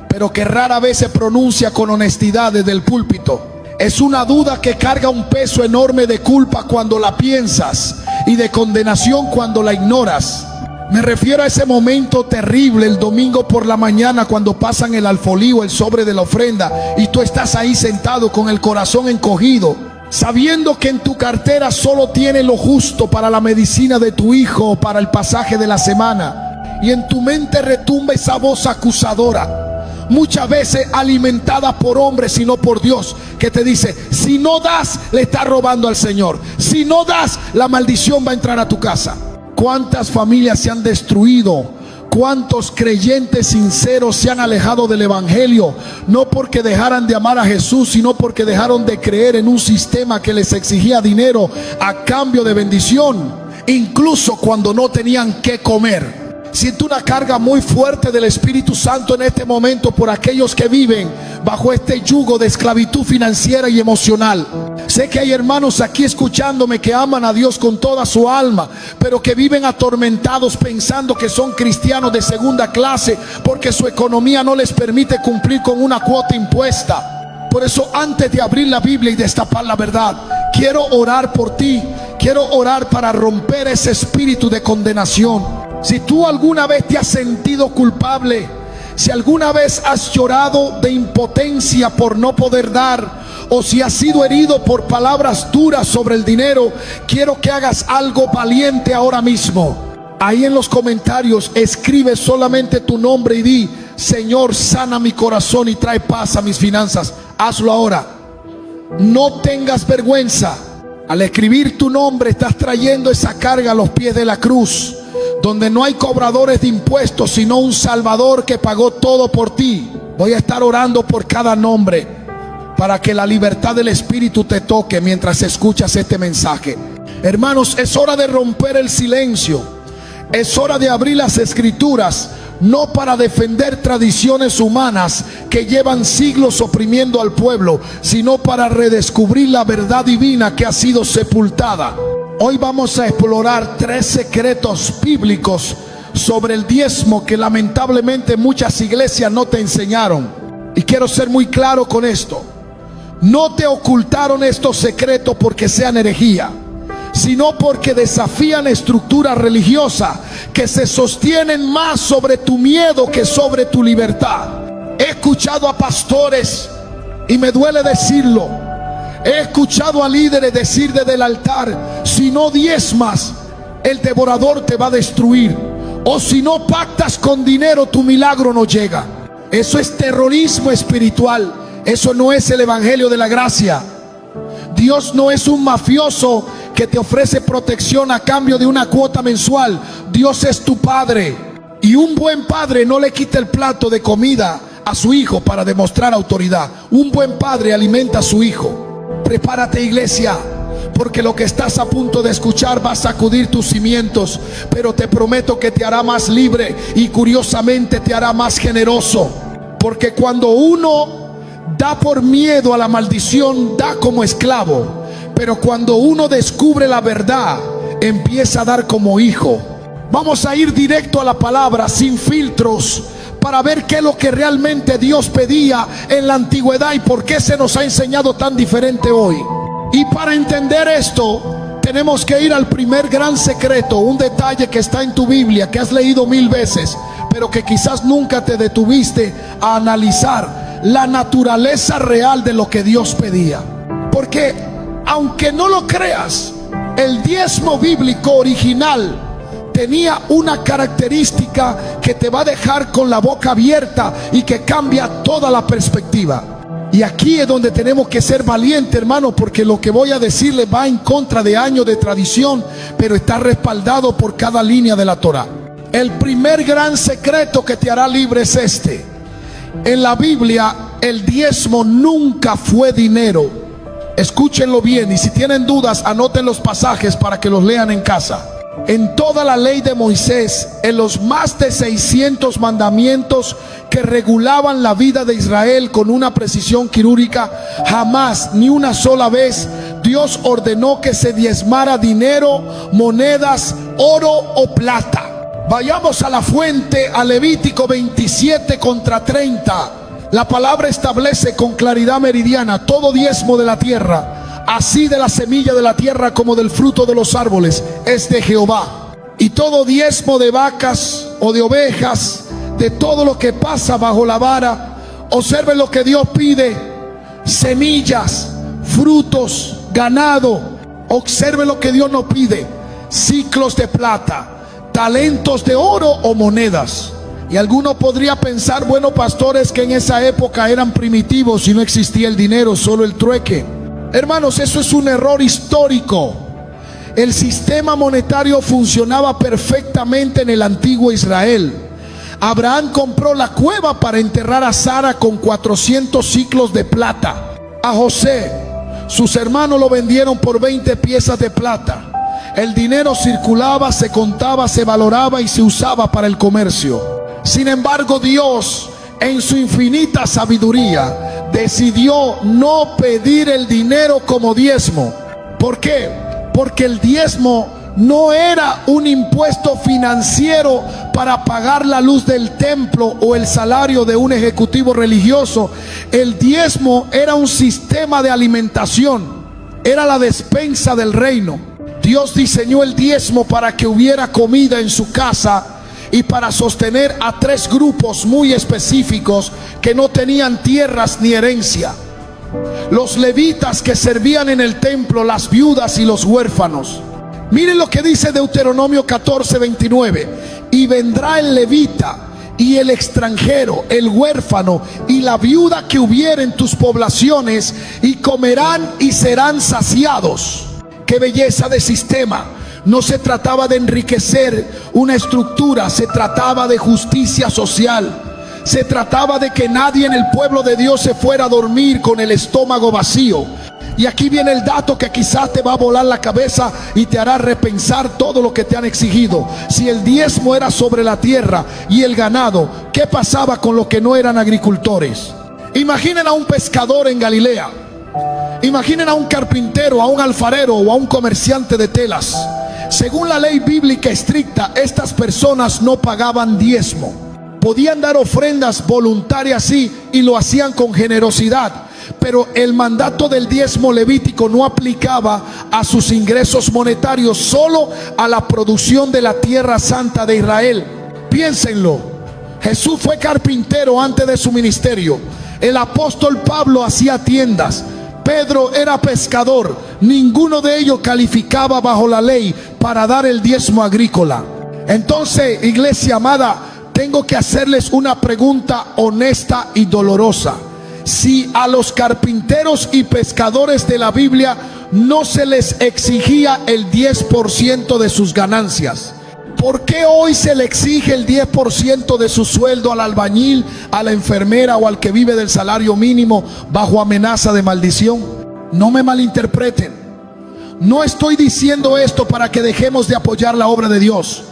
pero que rara vez se pronuncia con honestidad desde el púlpito. Es una duda que carga un peso enorme de culpa cuando la piensas y de condenación cuando la ignoras. Me refiero a ese momento terrible el domingo por la mañana cuando pasan el alfolí o el sobre de la ofrenda y tú estás ahí sentado con el corazón encogido, sabiendo que en tu cartera solo tienes lo justo para la medicina de tu hijo o para el pasaje de la semana, y en tu mente retumba esa voz acusadora, muchas veces alimentada por hombres y no por Dios, que te dice: si no das, le estás robando al Señor. Si no das, la maldición va a entrar a tu casa. ¿Cuántas familias se han destruido? ¿Cuántos creyentes sinceros se han alejado del evangelio? No porque dejaran de amar a Jesús, sino porque dejaron de creer en un sistema que les exigía dinero a cambio de bendición, incluso cuando no tenían qué comer. Siento una carga muy fuerte del Espíritu Santo en este momento por aquellos que viven bajo este yugo de esclavitud financiera y emocional. Sé que hay hermanos aquí escuchándome que aman a Dios con toda su alma, pero que viven atormentados pensando que son cristianos de segunda clase porque su economía no les permite cumplir con una cuota impuesta. Por eso, antes de abrir la Biblia y destapar la verdad, quiero orar por ti. Quiero orar para romper ese espíritu de condenación. Si tú alguna vez te has sentido culpable, si alguna vez has llorado de impotencia por no poder dar, o si has sido herido por palabras duras sobre el dinero, quiero que hagas algo valiente ahora mismo. Ahí en los comentarios escribe solamente tu nombre y di: Señor, sana mi corazón y trae paz a mis finanzas. Hazlo ahora. No tengas vergüenza. Al escribir tu nombre estás trayendo esa carga a los pies de la cruz, donde no hay cobradores de impuestos, sino un Salvador que pagó todo por ti. Voy a estar orando por cada nombre para que la libertad del Espíritu te toque mientras escuchas este mensaje. Hermanos, es hora de romper el silencio. Es hora de abrir las Escrituras, no para defender tradiciones humanas que llevan siglos oprimiendo al pueblo, sino para redescubrir la verdad divina que ha sido sepultada. Hoy vamos a explorar 3 secretos bíblicos sobre el diezmo que lamentablemente muchas iglesias no te enseñaron. Y quiero ser muy claro con esto: no te ocultaron estos secretos porque sean herejía, sino porque desafían estructuras religiosas que se sostienen más sobre tu miedo que sobre tu libertad. He escuchado a pastores, y me duele decirlo, he escuchado a líderes decir desde el altar: si no diezmas, el devorador te va a destruir, o si no pactas con dinero, tu milagro no llega. Eso es terrorismo espiritual. Eso no es el evangelio de la gracia. Dios no es un mafioso que te ofrece protección a cambio de una cuota mensual. Dios es tu padre, y un buen padre no le quita el plato de comida a su hijo para demostrar autoridad. Un buen padre alimenta a su hijo. Prepárate, iglesia, porque lo que estás a punto de escuchar va a sacudir tus cimientos, pero te prometo que te hará más libre y curiosamente te hará más generoso. Porque cuando uno da por miedo a la maldición, da como esclavo, pero cuando uno descubre la verdad, empieza a dar como hijo. Vamos a ir directo a la palabra, sin filtros, para ver qué es lo que realmente Dios pedía en la antigüedad y por qué se nos ha enseñado tan diferente hoy. Y para entender esto, tenemos que ir al primer gran secreto, un detalle que está en tu Biblia, que has leído 1000 veces, pero que quizás nunca te detuviste a analizar la naturaleza real de lo que Dios pedía. Porque aunque no lo creas, el diezmo bíblico original tenía una característica que te va a dejar con la boca abierta y que cambia toda la perspectiva. Y aquí es donde tenemos que ser valientes, hermano, porque lo que voy a decirle va en contra de años de tradición, pero está respaldado por cada línea de la Torá. El primer gran secreto que te hará libre es este: en la Biblia el diezmo nunca fue dinero. Escúchenlo bien, y si tienen dudas, anoten los pasajes para que los lean en casa. En toda la ley de Moisés, en los más de 600 mandamientos que regulaban la vida de Israel con una precisión quirúrgica, jamás, ni una sola vez, Dios ordenó que se diezmara dinero, monedas, oro o plata. Vayamos a la fuente, a Levítico 27:30. La palabra establece con claridad meridiana: todo diezmo de la tierra, así de la semilla de la tierra como del fruto de los árboles, es de Jehová. Y todo diezmo de vacas o de ovejas, de todo lo que pasa bajo la vara. Observen lo que Dios pide: semillas, frutos, ganado. Observen lo que Dios nos pide: ciclos de plata, talentos de oro o monedas. Y alguno podría pensar: bueno, pastores, que en esa época eran primitivos y no existía el dinero, solo el trueque. Hermanos, eso es un error histórico. El sistema monetario funcionaba perfectamente en el antiguo Israel. Abraham compró la cueva para enterrar a Sara con 400 ciclos de plata. A José, sus hermanos lo vendieron por 20 piezas de plata. El dinero circulaba, se contaba, se valoraba y se usaba para el comercio. Sin embargo, Dios, en su infinita sabiduría, decidió no pedir el dinero como diezmo. ¿Por qué? Porque el diezmo no era un impuesto financiero para pagar la luz del templo o el salario de un ejecutivo religioso. El diezmo era un sistema de alimentación, era la despensa del reino. Dios diseñó el diezmo para que hubiera comida en su casa y para sostener a 3 grupos muy específicos que no tenían tierras ni herencia: los levitas que servían en el templo, las viudas y los huérfanos. Miren lo que dice Deuteronomio 14:29: y vendrá el levita y el extranjero, el huérfano y la viuda que hubiere en tus poblaciones, y comerán y serán saciados. qué belleza de sistema. No se trataba de enriquecer una estructura, se trataba de justicia social. Se trataba de que nadie en el pueblo de Dios se fuera a dormir con el estómago vacío. Y aquí viene el dato que quizás te va a volar la cabeza y te hará repensar todo lo que te han exigido. Si el diezmo era sobre la tierra y el ganado, ¿qué pasaba con los que no eran agricultores? Imaginen a un pescador en Galilea. Imaginen a un carpintero, a un alfarero o a un comerciante de telas. Según la ley bíblica estricta, estas personas no pagaban diezmo. Podían dar ofrendas voluntarias, sí, y lo hacían con generosidad, pero el mandato del diezmo levítico no aplicaba a sus ingresos monetarios, solo a la producción de la tierra santa de Israel. Piénsenlo, Jesús fue carpintero antes de su ministerio. El apóstol Pablo hacía tiendas. Pedro era pescador. Ninguno de ellos calificaba bajo la ley para dar el diezmo agrícola. Entonces, iglesia amada, tengo que hacerles una pregunta honesta y dolorosa. Si a los carpinteros y pescadores de la Biblia no se les exigía el 10% de sus ganancias, ¿por qué hoy se le exige el 10% de su sueldo al albañil, a la enfermera o al que vive del salario mínimo bajo amenaza de maldición? No me malinterpreten. No estoy diciendo esto para que dejemos de apoyar la obra de Dios.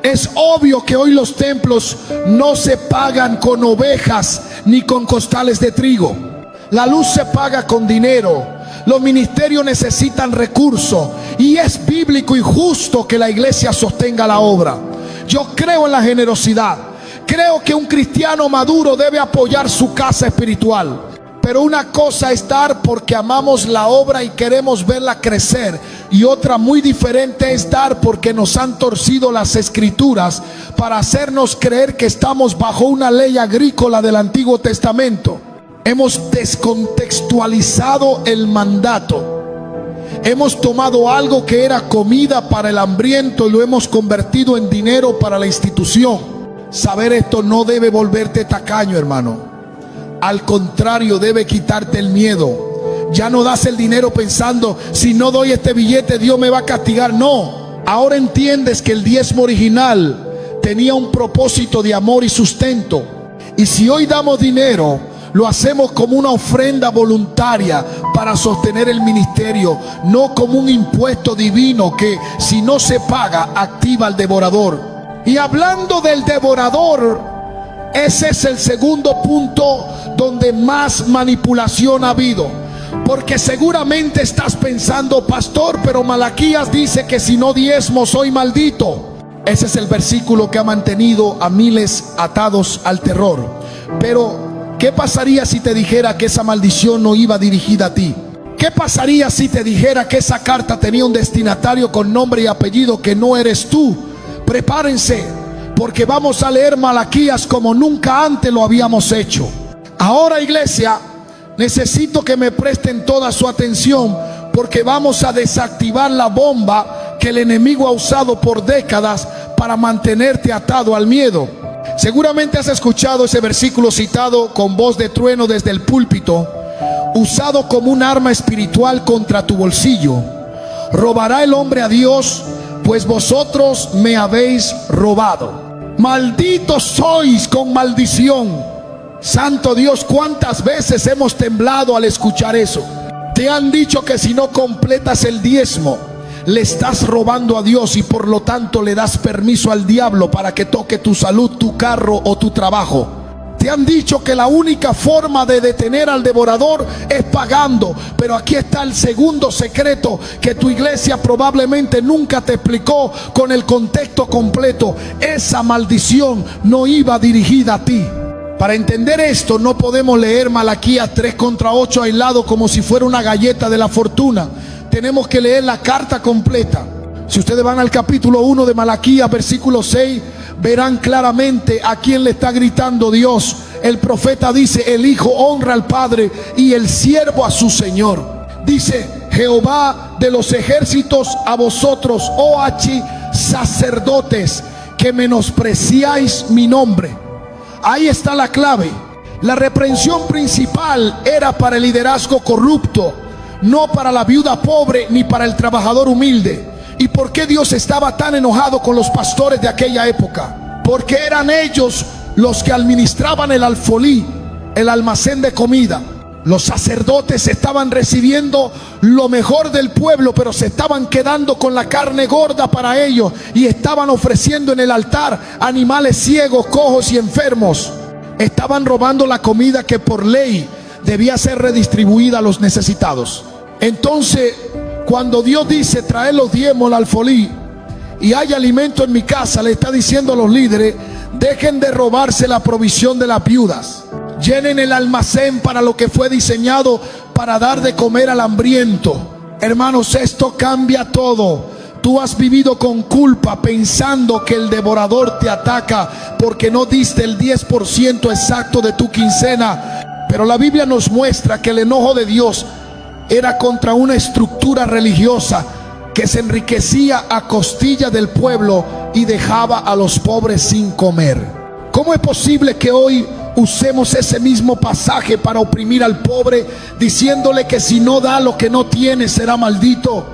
Es obvio que hoy los templos no se pagan con ovejas ni con costales de trigo. La luz se paga con dinero. Los ministerios necesitan recursos y es bíblico y justo que la iglesia sostenga la obra. Yo creo en la generosidad. Creo que un cristiano maduro debe apoyar su casa espiritual. Pero una cosa es dar porque amamos la obra y queremos verla crecer, y otra muy diferente es dar porque nos han torcido las escrituras para hacernos creer que estamos bajo una ley agrícola del Antiguo Testamento. Hemos descontextualizado el mandato. Hemos tomado algo que era comida para el hambriento y lo hemos convertido en dinero para la institución. Saber esto no debe volverte tacaño, hermano. Al contrario, debe quitarte el miedo. Ya no das el dinero pensando, si no doy este billete Dios me va a castigar. No, ahora entiendes que el diezmo original tenía un propósito de amor y sustento. Y si hoy damos dinero, lo hacemos como una ofrenda voluntaria para sostener el ministerio, no como un impuesto divino que si no se paga activa al devorador. Y hablando del devorador, ese es el segundo punto donde más manipulación ha habido. Porque seguramente estás pensando, pastor, pero Malaquías dice que si no diezmo soy maldito. Ese es el versículo que ha mantenido a miles atados al terror. Pero ¿qué pasaría si te dijera que esa maldición no iba dirigida a ti? ¿Qué pasaría si te dijera que esa carta tenía un destinatario con nombre y apellido que no eres tú? Prepárense, porque vamos a leer Malaquías como nunca antes lo habíamos hecho. Ahora, iglesia, necesito que me presten toda su atención, porque vamos a desactivar la bomba que el enemigo ha usado por décadas para mantenerte atado al miedo. Seguramente has escuchado ese versículo citado con voz de trueno desde el púlpito, usado como un arma espiritual contra tu bolsillo. ¿Robará el hombre a Dios? Pues vosotros me habéis robado. Malditos sois con maldición. Santo Dios, ¿cuántas veces hemos temblado al escuchar eso? Te han dicho que si no completas el diezmo, le estás robando a Dios y por lo tanto le das permiso al diablo para que toque tu salud, tu carro o tu trabajo. Te han dicho que la única forma de detener al devorador es pagando. Pero aquí está el segundo secreto que tu iglesia probablemente nunca te explicó con el contexto completo. Esa maldición no iba dirigida a ti. Para entender esto no podemos leer Malaquías 3:8 aislado como si fuera una galleta de la fortuna. Tenemos que leer la carta completa. Si ustedes van al capítulo 1 de Malaquías, versículo 6, verán claramente a quién le está gritando Dios. El profeta dice: el hijo honra al padre y el siervo a su señor. Dice Jehová de los ejércitos a vosotros, oh Hachi, sacerdotes, que menospreciáis mi nombre. Ahí está la clave. La reprensión principal era para el liderazgo corrupto, no para la viuda pobre ni para el trabajador humilde. ¿Y por qué Dios estaba tan enojado con los pastores de aquella época? Porque eran ellos los que administraban el alfolí, el almacén de comida. Los sacerdotes estaban recibiendo lo mejor del pueblo, pero se estaban quedando con la carne gorda para ellos, y estaban ofreciendo en el altar animales ciegos, cojos y enfermos. Estaban robando la comida que por ley debía ser redistribuida a los necesitados. Entonces, cuando Dios dice traer los diezmos al alfolí y hay alimento en mi casa, le está diciendo a los líderes: dejen de robarse la provisión de las viudas, llenen el almacén para lo que fue diseñado para dar de comer al hambriento. Hermanos, esto cambia todo. Tú has vivido con culpa pensando que el devorador te ataca porque no diste el 10% exacto de tu quincena. Pero la Biblia nos muestra que el enojo de Dios era contra una estructura religiosa que se enriquecía a costilla del pueblo y dejaba a los pobres sin comer. ¿Cómo es posible que hoy usemos ese mismo pasaje para oprimir al pobre, diciéndole que si no da lo que no tiene será maldito?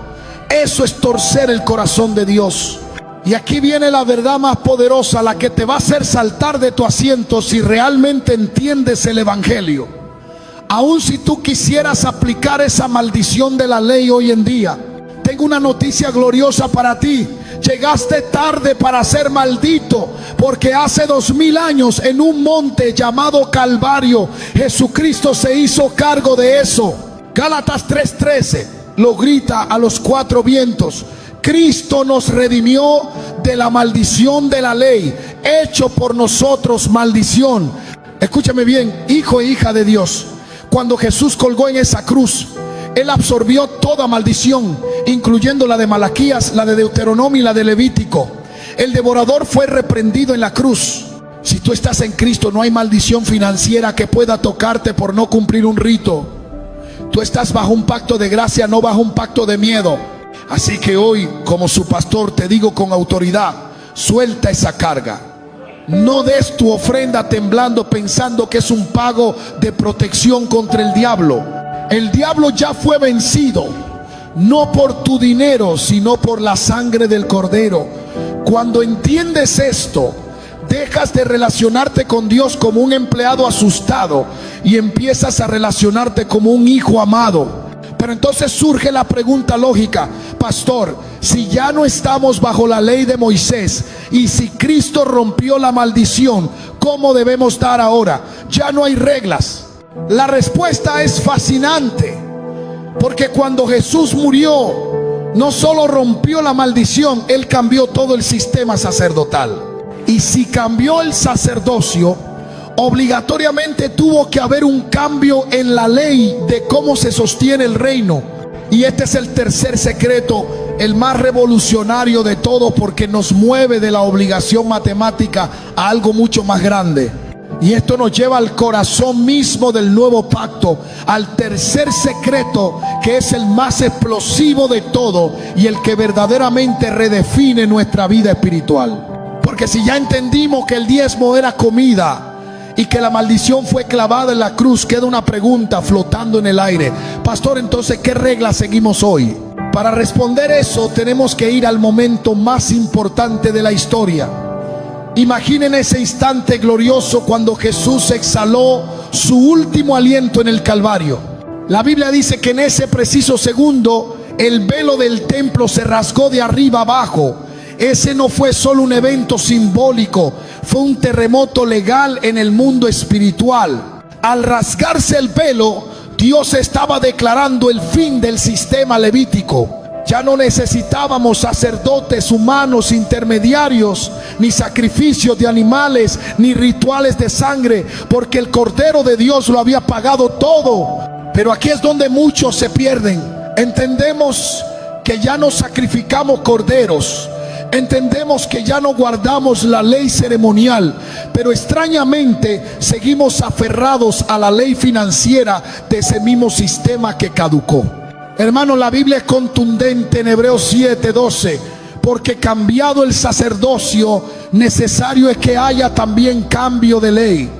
Eso es torcer el corazón de Dios. Y aquí viene la verdad más poderosa, la que te va a hacer saltar de tu asiento si realmente entiendes el evangelio. Aun si tú quisieras aplicar esa maldición de la ley hoy en día, tengo una noticia gloriosa para ti. Llegaste tarde para ser maldito, porque hace 2000 años en un monte llamado Calvario, Jesucristo se hizo cargo de eso. Gálatas 3:13 lo grita a los cuatro vientos: Cristo nos redimió de la maldición de la ley, hecho por nosotros maldición. Escúchame bien, hijo e hija de Dios, cuando Jesús colgó en esa cruz, Él absorbió toda maldición, incluyendo la de Malaquías, la de Deuteronomio y la de Levítico. El devorador fue reprendido en la cruz. Si tú estás en Cristo, no hay maldición financiera que pueda tocarte por no cumplir un rito. Tú estás bajo un pacto de gracia, no bajo un pacto de miedo. Así que hoy, como su pastor, te digo con autoridad: suelta esa carga. No des tu ofrenda temblando, pensando que es un pago de protección contra el diablo. El diablo ya fue vencido, no por tu dinero, sino por la sangre del Cordero. Cuando entiendes esto, dejas de relacionarte con Dios como un empleado asustado y empiezas a relacionarte como un hijo amado. Pero entonces surge la pregunta lógica: pastor, si ya no estamos bajo la ley de Moisés y si Cristo rompió la maldición, ¿cómo debemos dar ahora? Ya no hay reglas. La respuesta es fascinante, porque cuando Jesús murió, no solo rompió la maldición, Él cambió todo el sistema sacerdotal. Y si cambió el sacerdocio, obligatoriamente tuvo que haber un cambio en la ley de cómo se sostiene el reino. Y este es el tercer secreto, el más revolucionario de todo, porque nos mueve de la obligación matemática a algo mucho más grande. Y esto nos lleva al corazón mismo del nuevo pacto, al tercer secreto, que es el más explosivo de todo y el que verdaderamente redefine nuestra vida espiritual. Porque si ya entendimos que el diezmo era comida y que la maldición fue clavada en la cruz, queda una pregunta flotando en el aire: pastor, entonces, ¿qué reglas seguimos hoy? Para responder eso, tenemos que ir al momento más importante de la historia. Imaginen ese instante glorioso cuando Jesús exhaló su último aliento en el Calvario. La Biblia dice que en ese preciso segundo el velo del templo se rasgó de arriba abajo. Ese no fue solo un evento simbólico, fue un terremoto legal en el mundo espiritual. Al rasgarse el velo, Dios estaba declarando el fin del sistema levítico. Ya no necesitábamos sacerdotes humanos intermediarios, ni sacrificios de animales, ni rituales de sangre, porque el Cordero de Dios lo había pagado todo. Pero aquí es donde muchos se pierden. Entendemos que ya no sacrificamos corderos, entendemos que ya no guardamos la ley ceremonial, pero extrañamente seguimos aferrados a la ley financiera de ese mismo sistema que caducó. Hermano, la Biblia es contundente en Hebreos 7:12: porque cambiado el sacerdocio, necesario es que haya también cambio de ley.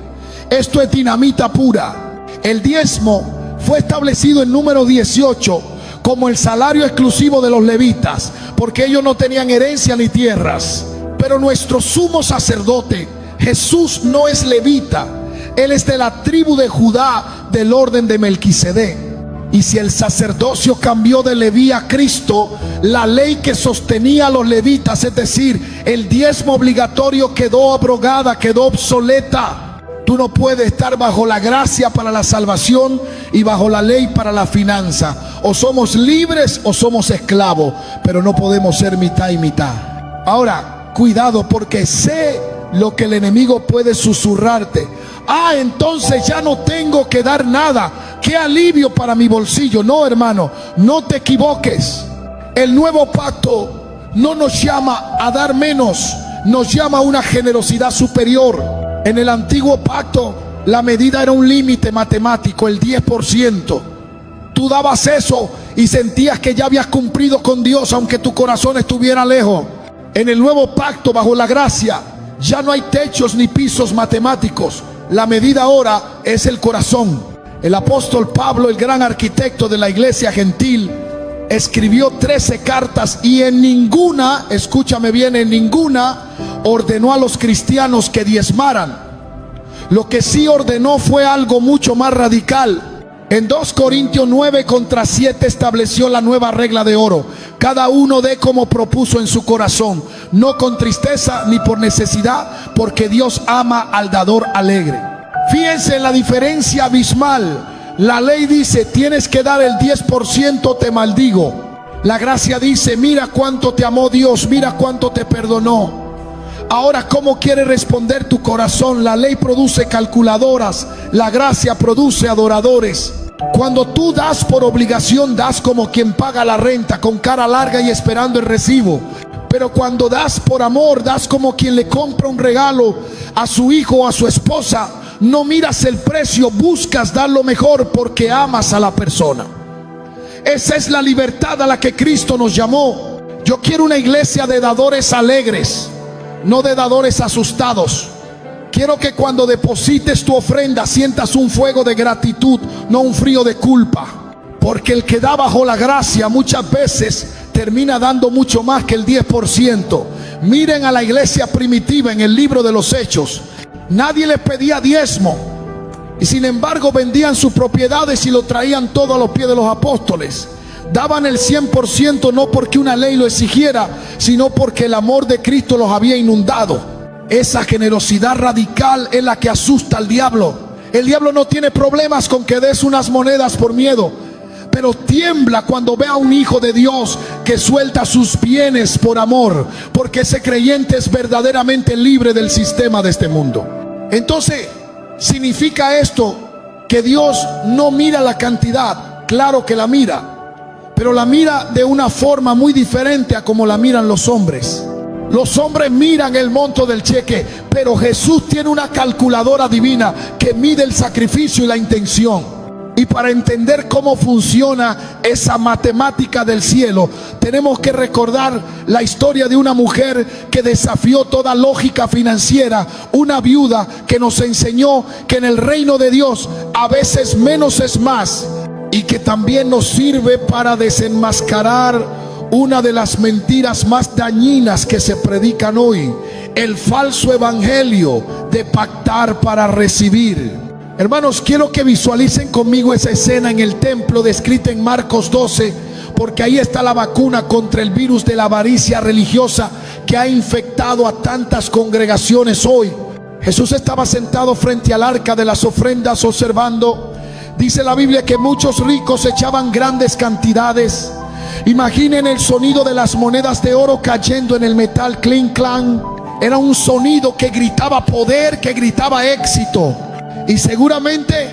Esto es dinamita pura. El diezmo fue establecido en Número 18 como el salario exclusivo de los levitas, porque ellos no tenían herencia ni tierras. Pero nuestro sumo sacerdote, Jesús, no es levita. Él es de la tribu de Judá, del orden de Melquisedec. Y si el sacerdocio cambió de Leví a Cristo, la ley que sostenía a los levitas, es decir, el diezmo obligatorio, quedó abrogada, quedó obsoleta. Tú no puedes estar bajo la gracia para la salvación y bajo la ley para la finanza. O somos libres o somos esclavos, pero no podemos ser mitad y mitad. Ahora, cuidado, porque sé lo que el enemigo puede susurrarte. Entonces ya no tengo que dar nada. Qué alivio para mi bolsillo. No, hermano, no te equivoques. El nuevo pacto no nos llama a dar menos, nos llama a una generosidad superior. En el antiguo pacto la medida era un límite matemático, el 10%. Tú dabas eso y sentías que ya habías cumplido con Dios, aunque tu corazón estuviera lejos. En el nuevo pacto, bajo la gracia, ya no hay techos ni pisos matemáticos. La medida ahora es el corazón. El apóstol Pablo, el gran arquitecto de la iglesia gentil, escribió 13 cartas y en ninguna, escúchame bien, en ninguna ordenó a los cristianos que diezmaran. Lo que sí ordenó fue algo mucho más radical. En 2 Corintios 9:7 estableció la nueva regla de oro: cada uno dé como propuso en su corazón, no con tristeza ni por necesidad, porque Dios ama al dador alegre. Fíjense en la diferencia abismal. La ley dice tienes que dar el 10%, te maldigo. La gracia dice mira cuánto te amó Dios, mira cuánto te perdonó. Ahora, ¿cómo quiere responder tu corazón? La ley produce calculadoras, la gracia produce adoradores. Cuando tú das por obligación, das como quien paga la renta, con cara larga y esperando el recibo. Pero cuando das por amor, das como quien le compra un regalo a su hijo o a su esposa. No miras el precio, buscas dar lo mejor porque amas a la persona. Esa es la libertad a la que Cristo nos llamó. Yo quiero una iglesia de dadores alegres, no de dadores asustados. Quiero que cuando deposites tu ofrenda sientas un fuego de gratitud, no un frío de culpa. Porque el que da bajo la gracia muchas veces termina dando mucho más que el 10%. Miren a la iglesia primitiva en el libro de los Hechos. Nadie les pedía diezmo, y sin embargo vendían sus propiedades y lo traían todo a los pies de los apóstoles. Daban el 100% no porque una ley lo exigiera, sino porque el amor de Cristo los había inundado. Esa generosidad radical es la que asusta al diablo. El diablo no tiene problemas con que des unas monedas por miedo, pero tiembla cuando ve a un hijo de Dios que suelta sus bienes por amor, porque ese creyente es verdaderamente libre del sistema de este mundo. Entonces, ¿significa esto que Dios no mira la cantidad? Claro que la mira, pero la mira de una forma muy diferente a como la miran los hombres. Los hombres miran el monto del cheque, pero Jesús tiene una calculadora divina que mide el sacrificio y la intención. Y para entender cómo funciona esa matemática del cielo, tenemos que recordar la historia de una mujer que desafió toda lógica financiera, una viuda que nos enseñó que en el reino de Dios a veces menos es más, y que también nos sirve para desenmascarar una de las mentiras más dañinas que se predican hoy: el falso evangelio de pactar para recibir. Hermanos, quiero que visualicen conmigo esa escena en el templo descrita en Marcos 12, porque ahí está la vacuna contra el virus de la avaricia religiosa que ha infectado a tantas congregaciones hoy. Jesús estaba sentado frente al arca de las ofrendas observando. Dice la Biblia que muchos ricos echaban grandes cantidades. Imaginen el sonido de las monedas de oro cayendo en el metal, clink clan. Era un sonido que gritaba poder, que gritaba éxito. Y seguramente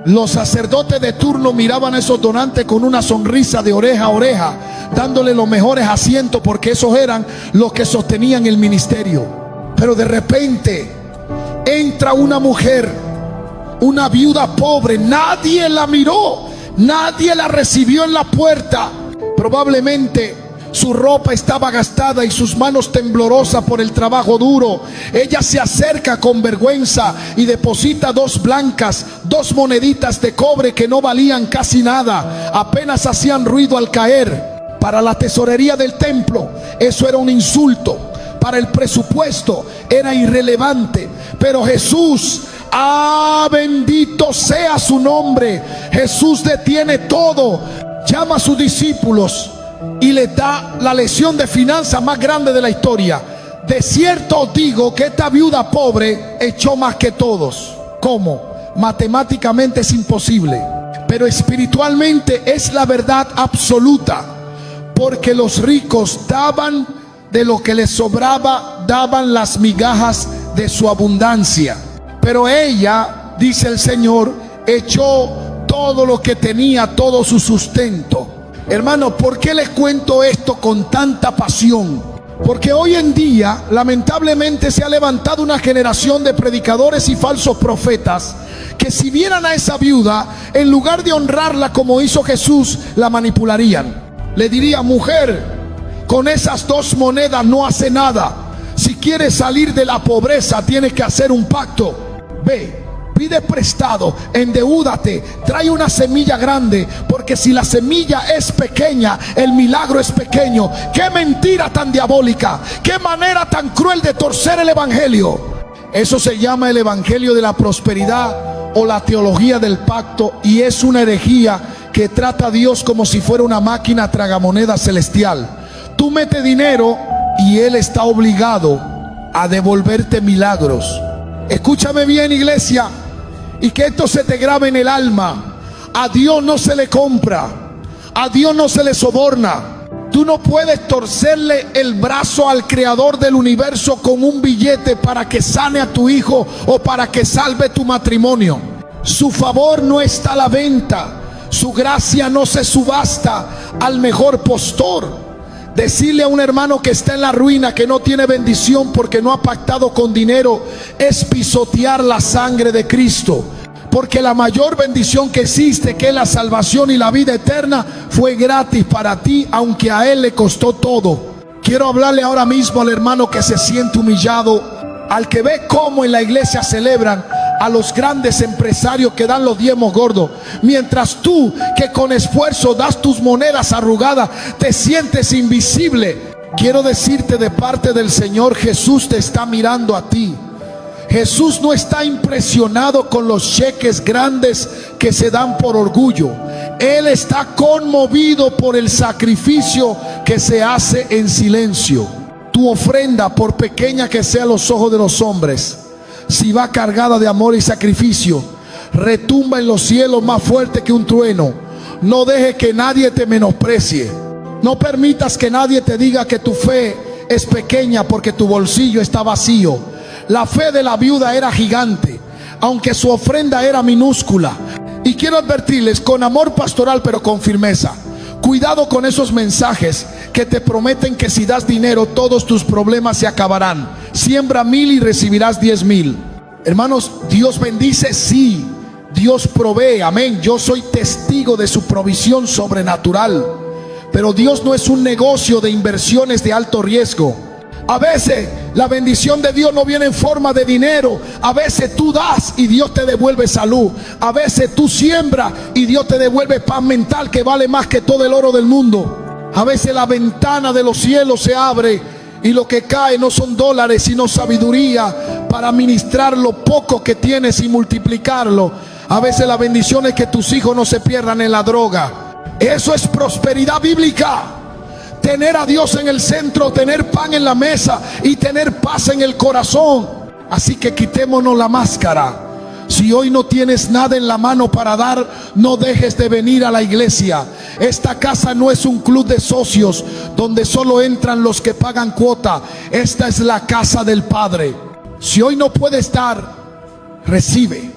los sacerdotes de turno miraban a esos donantes con una sonrisa de oreja a oreja, dándole los mejores asientos, porque esos eran los que sostenían el ministerio. Pero de repente entra una mujer, una viuda pobre. Nadie la miró, nadie la recibió en la puerta. Probablemente Su ropa estaba gastada y sus manos temblorosas por el trabajo duro. Ella se acerca con vergüenza y deposita 2 blancas, 2 moneditas de cobre que no valían casi nada, apenas hacían ruido al caer. Para la tesorería del templo eso era un insulto, para el presupuesto era irrelevante, pero Jesús, bendito sea su nombre, Jesús detiene todo, llama a sus discípulos y les da la lección de finanzas más grande de la historia. De cierto os digo que esta viuda pobre echó más que todos. ¿Cómo? Matemáticamente es imposible, pero espiritualmente es la verdad absoluta, porque los ricos daban de lo que les sobraba, daban las migajas de su abundancia, pero ella, dice el Señor, echó todo lo que tenía, todo su sustento. Hermano, ¿por qué les cuento esto con tanta pasión? Porque hoy en día, lamentablemente, se ha levantado una generación de predicadores y falsos profetas que, si vieran a esa viuda, en lugar de honrarla como hizo Jesús, la manipularían. Le diría: mujer, con esas 2 monedas no hace nada. Si quieres salir de la pobreza, tienes que hacer un pacto. Ve, pide prestado, endeúdate, trae una semilla grande, porque si la semilla es pequeña, el milagro es pequeño. Qué mentira tan diabólica, qué manera tan cruel de torcer el evangelio. Eso se llama el evangelio de la prosperidad o la teología del pacto, y es una herejía que trata a Dios como si fuera una máquina tragamoneda celestial. Tú metes dinero y Él está obligado a devolverte milagros. Escúchame bien, iglesia, y que esto se te grabe en el alma. A Dios no se le compra, a Dios no se le soborna. Tú no puedes torcerle el brazo al creador del universo con un billete para que sane a tu hijo o para que salve tu matrimonio. Su favor no está a la venta, su gracia no se subasta al mejor postor. Decirle a un hermano que está en la ruina, que no tiene bendición porque no ha pactado con dinero, es pisotear la sangre de Cristo. Porque la mayor bendición que existe, que es la salvación y la vida eterna, fue gratis para ti, aunque a Él le costó todo. Quiero hablarle ahora mismo al hermano que se siente humillado, al que ve cómo en la iglesia celebran a los grandes empresarios que dan los diezmos gordos, mientras tú, que con esfuerzo das tus monedas arrugadas, te sientes invisible. Quiero decirte de parte del Señor: Jesús te está mirando a ti. Jesús no está impresionado con los cheques grandes que se dan por orgullo. Él está conmovido por el sacrificio que se hace en silencio. Tu ofrenda, por pequeña que sea a los ojos de los hombres, si va cargada de amor y sacrificio, retumba en los cielos más fuerte que un trueno. No dejes que nadie te menosprecie. No permitas que nadie te diga que tu fe es pequeña porque tu bolsillo está vacío. La fe de la viuda era gigante, aunque su ofrenda era minúscula. Y quiero advertirles con amor pastoral, pero con firmeza: cuidado con esos mensajes que te prometen que si das dinero todos tus problemas se acabarán. Siembra 1000 y recibirás 10,000. Hermanos, Dios bendice, sí. Dios provee, amén. Yo soy testigo de su provisión sobrenatural. Pero Dios no es un negocio de inversiones de alto riesgo. A veces la bendición de Dios no viene en forma de dinero. A veces tú das y Dios te devuelve salud. A veces tú siembras y Dios te devuelve paz mental que vale más que todo el oro del mundo. A veces la ventana de los cielos se abre y lo que cae no son dólares sino sabiduría para administrar lo poco que tienes y multiplicarlo. A veces la bendición es que tus hijos no se pierdan en la droga. Eso es prosperidad bíblica. Tener a Dios en el centro, tener pan en la mesa y tener paz en el corazón. Así que quitémonos la máscara. Si hoy no tienes nada en la mano para dar, no dejes de venir a la iglesia. Esta casa no es un club de socios donde solo entran los que pagan cuota. Esta es la casa del Padre. Si hoy no puedes dar, recibe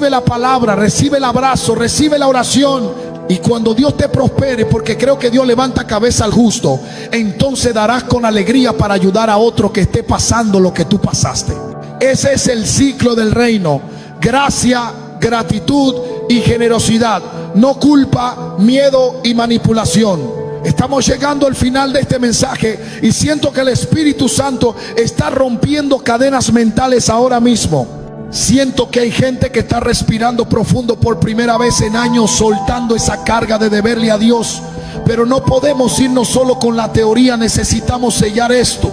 la palabra, recibe el abrazo, recibe la oración. Y cuando Dios te prospere, porque creo que Dios levanta cabeza al justo, entonces darás con alegría para ayudar a otro que esté pasando lo que tú pasaste. Ese es el ciclo del reino: gracia, gratitud y generosidad, no culpa, miedo y manipulación. Estamos llegando al final de este mensaje y siento que el Espíritu Santo está rompiendo cadenas mentales ahora mismo. Siento que hay gente que está respirando profundo por primera vez en años, soltando esa carga de deberle a Dios. Pero no podemos irnos solo con la teoría, necesitamos sellar esto.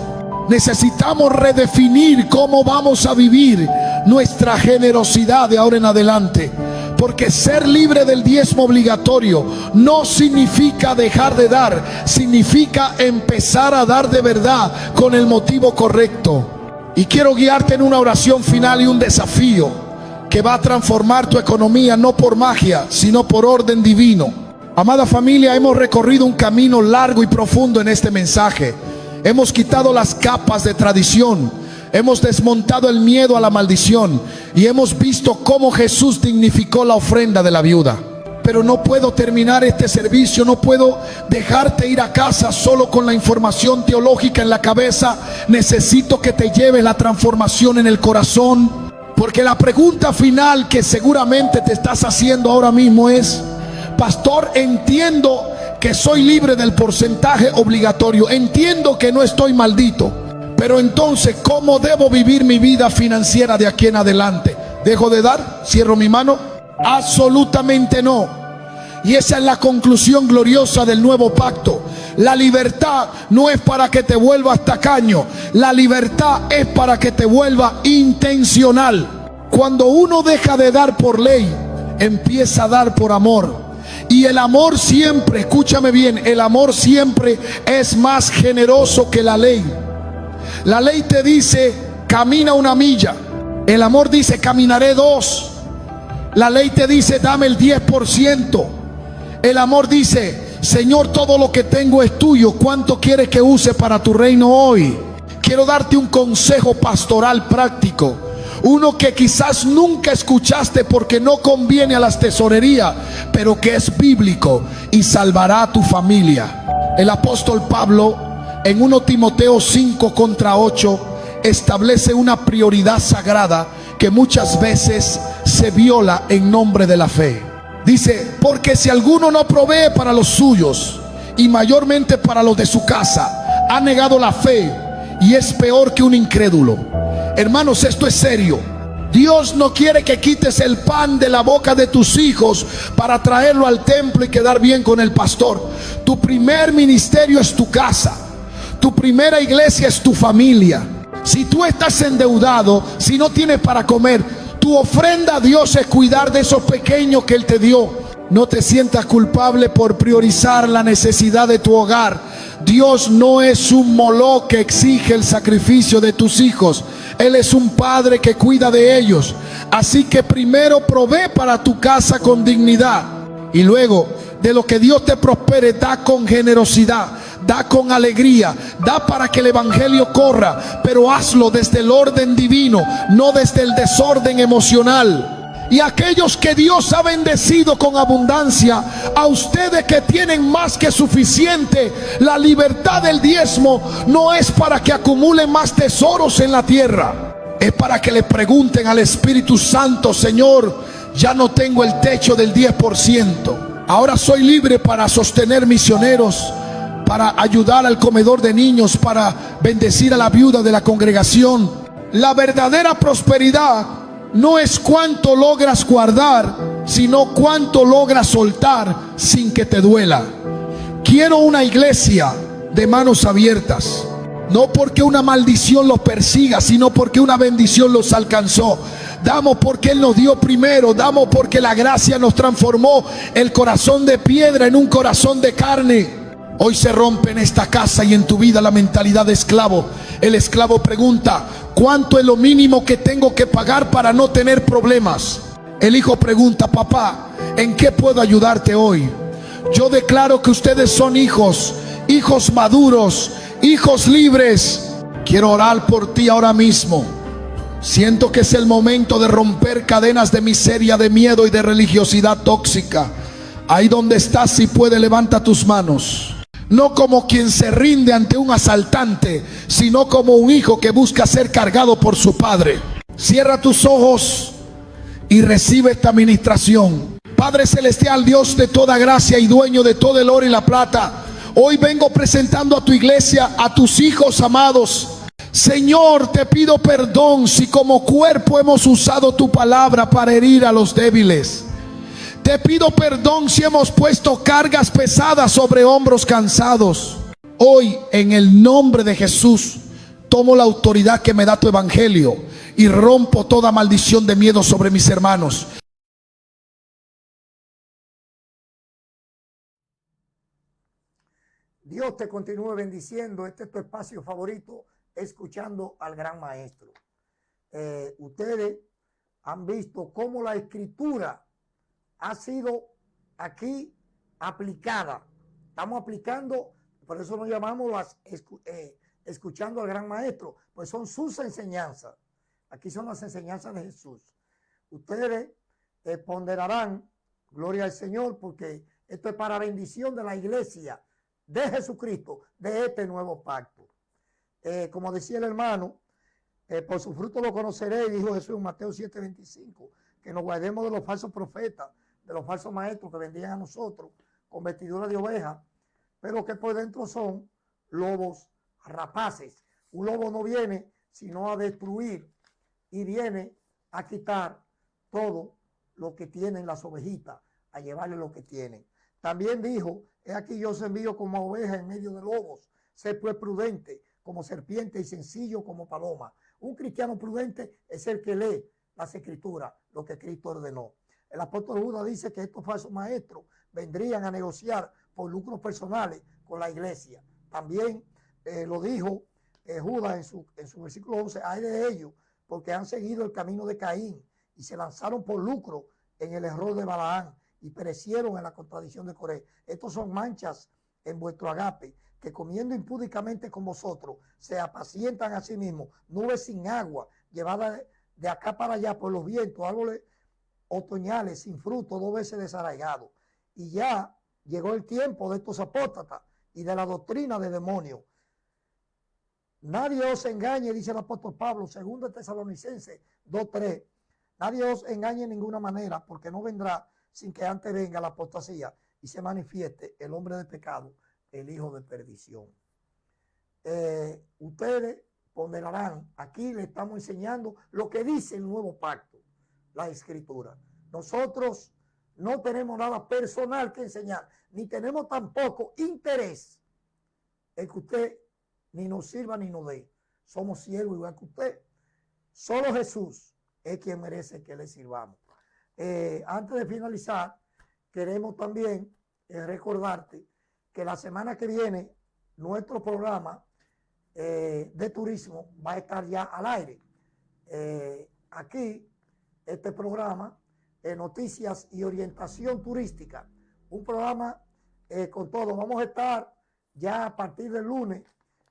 Necesitamos redefinir cómo vamos a vivir nuestra generosidad de ahora en adelante. Porque ser libre del diezmo obligatorio no significa dejar de dar, significa empezar a dar de verdad con el motivo correcto. Y quiero guiarte en una oración final y un desafío que va a transformar tu economía, no por magia, sino por orden divino. Amada familia, hemos recorrido un camino largo y profundo en este mensaje. Hemos quitado las capas de tradición, hemos desmontado el miedo a la maldición y hemos visto cómo Jesús dignificó la ofrenda de la viuda. Pero no puedo terminar este servicio, no puedo dejarte ir a casa solo con la información teológica en la cabeza. Necesito que te lleves la transformación en el corazón, porque la pregunta final que seguramente te estás haciendo ahora mismo es: pastor, entiendo que soy libre del porcentaje obligatorio, entiendo que no estoy maldito, pero entonces, ¿cómo debo vivir mi vida financiera de aquí en adelante? ¿Dejo de dar? ¿Cierro mi mano? Absolutamente no. Y esa es la conclusión gloriosa del nuevo pacto. La libertad no es para que te vuelvas tacaño, la libertad es para que te vuelva intencional. Cuando uno deja de dar por ley, empieza a dar por amor. Y el amor siempre, escúchame bien, el amor siempre es más generoso que la ley. La ley te dice, camina 1 milla. El amor dice, caminaré 2. La ley te dice, dame el 10%. El amor dice, Señor, todo lo que tengo es tuyo. ¿Cuánto quieres que use para tu reino hoy? Quiero darte un consejo pastoral práctico. Uno que quizás nunca escuchaste porque no conviene a las tesorerías, pero que es bíblico y salvará a tu familia. El apóstol Pablo en 1 Timoteo 5:8 establece una prioridad sagrada que muchas veces se viola en nombre de la fe. Dice, porque si alguno no provee para los suyos y mayormente para los de su casa, ha negado la fe y es peor que un incrédulo. Hermanos, esto es serio. Dios no quiere que quites el pan de la boca de tus hijos para traerlo al templo y quedar bien con el pastor. Tu primer ministerio es tu casa. Tu primera iglesia es tu familia. Si tú estás endeudado, si no tienes para comer, tu ofrenda a Dios es cuidar de esos pequeños que Él te dio. No te sientas culpable por priorizar la necesidad de tu hogar. Dios no es un Moloch que exige el sacrificio de tus hijos. Él es un padre que cuida de ellos. Así que primero provee para tu casa con dignidad. Y luego, de lo que Dios te prospere, da con generosidad, da con alegría, da para que el evangelio corra. Pero hazlo desde el orden divino, no desde el desorden emocional. Y aquellos que Dios ha bendecido con abundancia, a ustedes que tienen más que suficiente, la libertad del diezmo no es para que acumulen más tesoros en la tierra. Es para que le pregunten al Espíritu Santo, Señor, ya no tengo el techo del 10%. Ahora soy libre para sostener misioneros, para ayudar al comedor de niños, para bendecir a la viuda de la congregación. La verdadera prosperidad no es cuánto logras guardar, sino cuánto logras soltar sin que te duela. Quiero una iglesia de manos abiertas, no porque una maldición los persiga, sino porque una bendición los alcanzó. Damos porque Él nos dio primero, damos porque la gracia nos transformó el corazón de piedra en un corazón de carne. Hoy se rompe en esta casa y en tu vida la mentalidad de esclavo. El esclavo pregunta, ¿cuánto es lo mínimo que tengo que pagar para no tener problemas? El hijo pregunta, papá, ¿en qué puedo ayudarte hoy? Yo declaro que ustedes son hijos maduros, hijos libres. Quiero orar por ti ahora mismo. Siento que es el momento de romper cadenas de miseria, de miedo y de religiosidad tóxica. Ahí donde estás, si puede, levanta tus manos. No como quien se rinde ante un asaltante, sino como un hijo que busca ser cargado por su padre. Cierra tus ojos y recibe esta administración. Padre celestial, Dios de toda gracia y dueño de todo el oro y la plata, Hoy vengo presentando a tu iglesia, a tus hijos amados. Señor, te pido perdón si como cuerpo hemos usado tu palabra para herir a los débiles. Te pido perdón si hemos puesto cargas pesadas sobre hombros cansados. Hoy, en el nombre de Jesús, tomo la autoridad que me da tu evangelio y rompo toda maldición de miedo sobre mis hermanos. Dios te continúe bendiciendo. Este es tu espacio favorito, escuchando al gran maestro. Ustedes han visto cómo la escritura ha sido aquí aplicada. Estamos aplicando, por eso nos llamamos escuchando al gran maestro, pues son sus enseñanzas. Aquí son las enseñanzas de Jesús. Ustedes ponderarán, gloria al Señor, porque esto es para bendición de la iglesia de Jesucristo, de este nuevo pacto. Como decía el hermano, por su fruto lo conoceréis, dijo Jesús en Mateo 7:25, que nos guardemos de los falsos profetas, de los falsos maestros que vendrían a nosotros con vestidura de oveja, pero que por dentro son lobos rapaces. Un lobo no viene sino a destruir y viene a quitar todo lo que tienen las ovejitas, a llevarle lo que tienen. También dijo, he aquí yo os envío como oveja en medio de lobos. Sé pues prudente como serpiente y sencillo como paloma. Un cristiano prudente es el que lee las escrituras, lo que Cristo ordenó. El apóstol Judas dice que estos falsos maestros vendrían a negociar por lucros personales con la iglesia. También lo dijo Judas en su versículo 11, hay de ellos, porque han seguido el camino de Caín y se lanzaron por lucro en el error de Balaán y perecieron en la contradicción de Coré. Estos son manchas en vuestro agape, que comiendo impúdicamente con vosotros, se apacientan a sí mismos, nubes sin agua, llevadas de acá para allá por los vientos, árboles otoñales sin fruto, 2 veces desarraigados. Y ya llegó el tiempo de estos apóstatas y de la doctrina de demonios. Nadie os engañe, dice el apóstol Pablo, 2 Tesalonicenses 2:3. Nadie os engañe en ninguna manera, porque no vendrá sin que antes venga la apostasía y se manifieste el hombre de pecado, el hijo de perdición. Ustedes ponderarán, aquí le estamos enseñando lo que dice el nuevo pacto, la escritura. Nosotros no tenemos nada personal que enseñar, ni tenemos tampoco interés en que usted ni nos sirva ni nos dé. Somos siervos igual que usted. Solo Jesús es quien merece que le sirvamos. Antes de finalizar, queremos también recordarte que la semana que viene nuestro programa de turismo va a estar ya al aire. Aquí, este programa, Noticias y Orientación Turística, un programa con todo. Vamos a estar ya a partir del lunes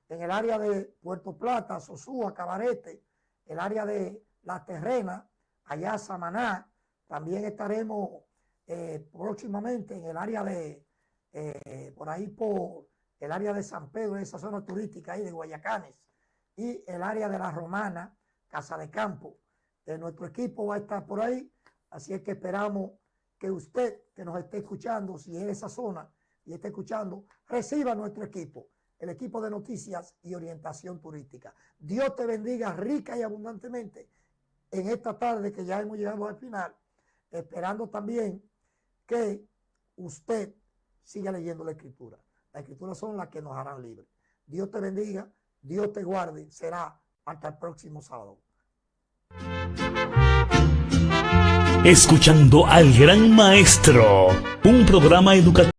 en el área de Puerto Plata, Sosúa, Cabarete, el área de La Terrena, allá Samaná. También estaremos próximamente en el área de, por ahí por el área de San Pedro, esa zona turística ahí de Guayacanes, y el área de La Romana, Casa de Campo. Nuestro equipo va a estar por ahí, así es que esperamos que usted que nos esté escuchando, si es de esa zona y está escuchando, reciba nuestro equipo, el equipo de Noticias y Orientación Turística. Dios te bendiga rica y abundantemente en esta tarde que ya hemos llegado al final, esperando también que usted siga leyendo la Escritura. Las Escrituras son las que nos harán libres. Dios te bendiga, Dios te guarde. Será hasta el próximo sábado. Escuchando al gran maestro, un programa educativo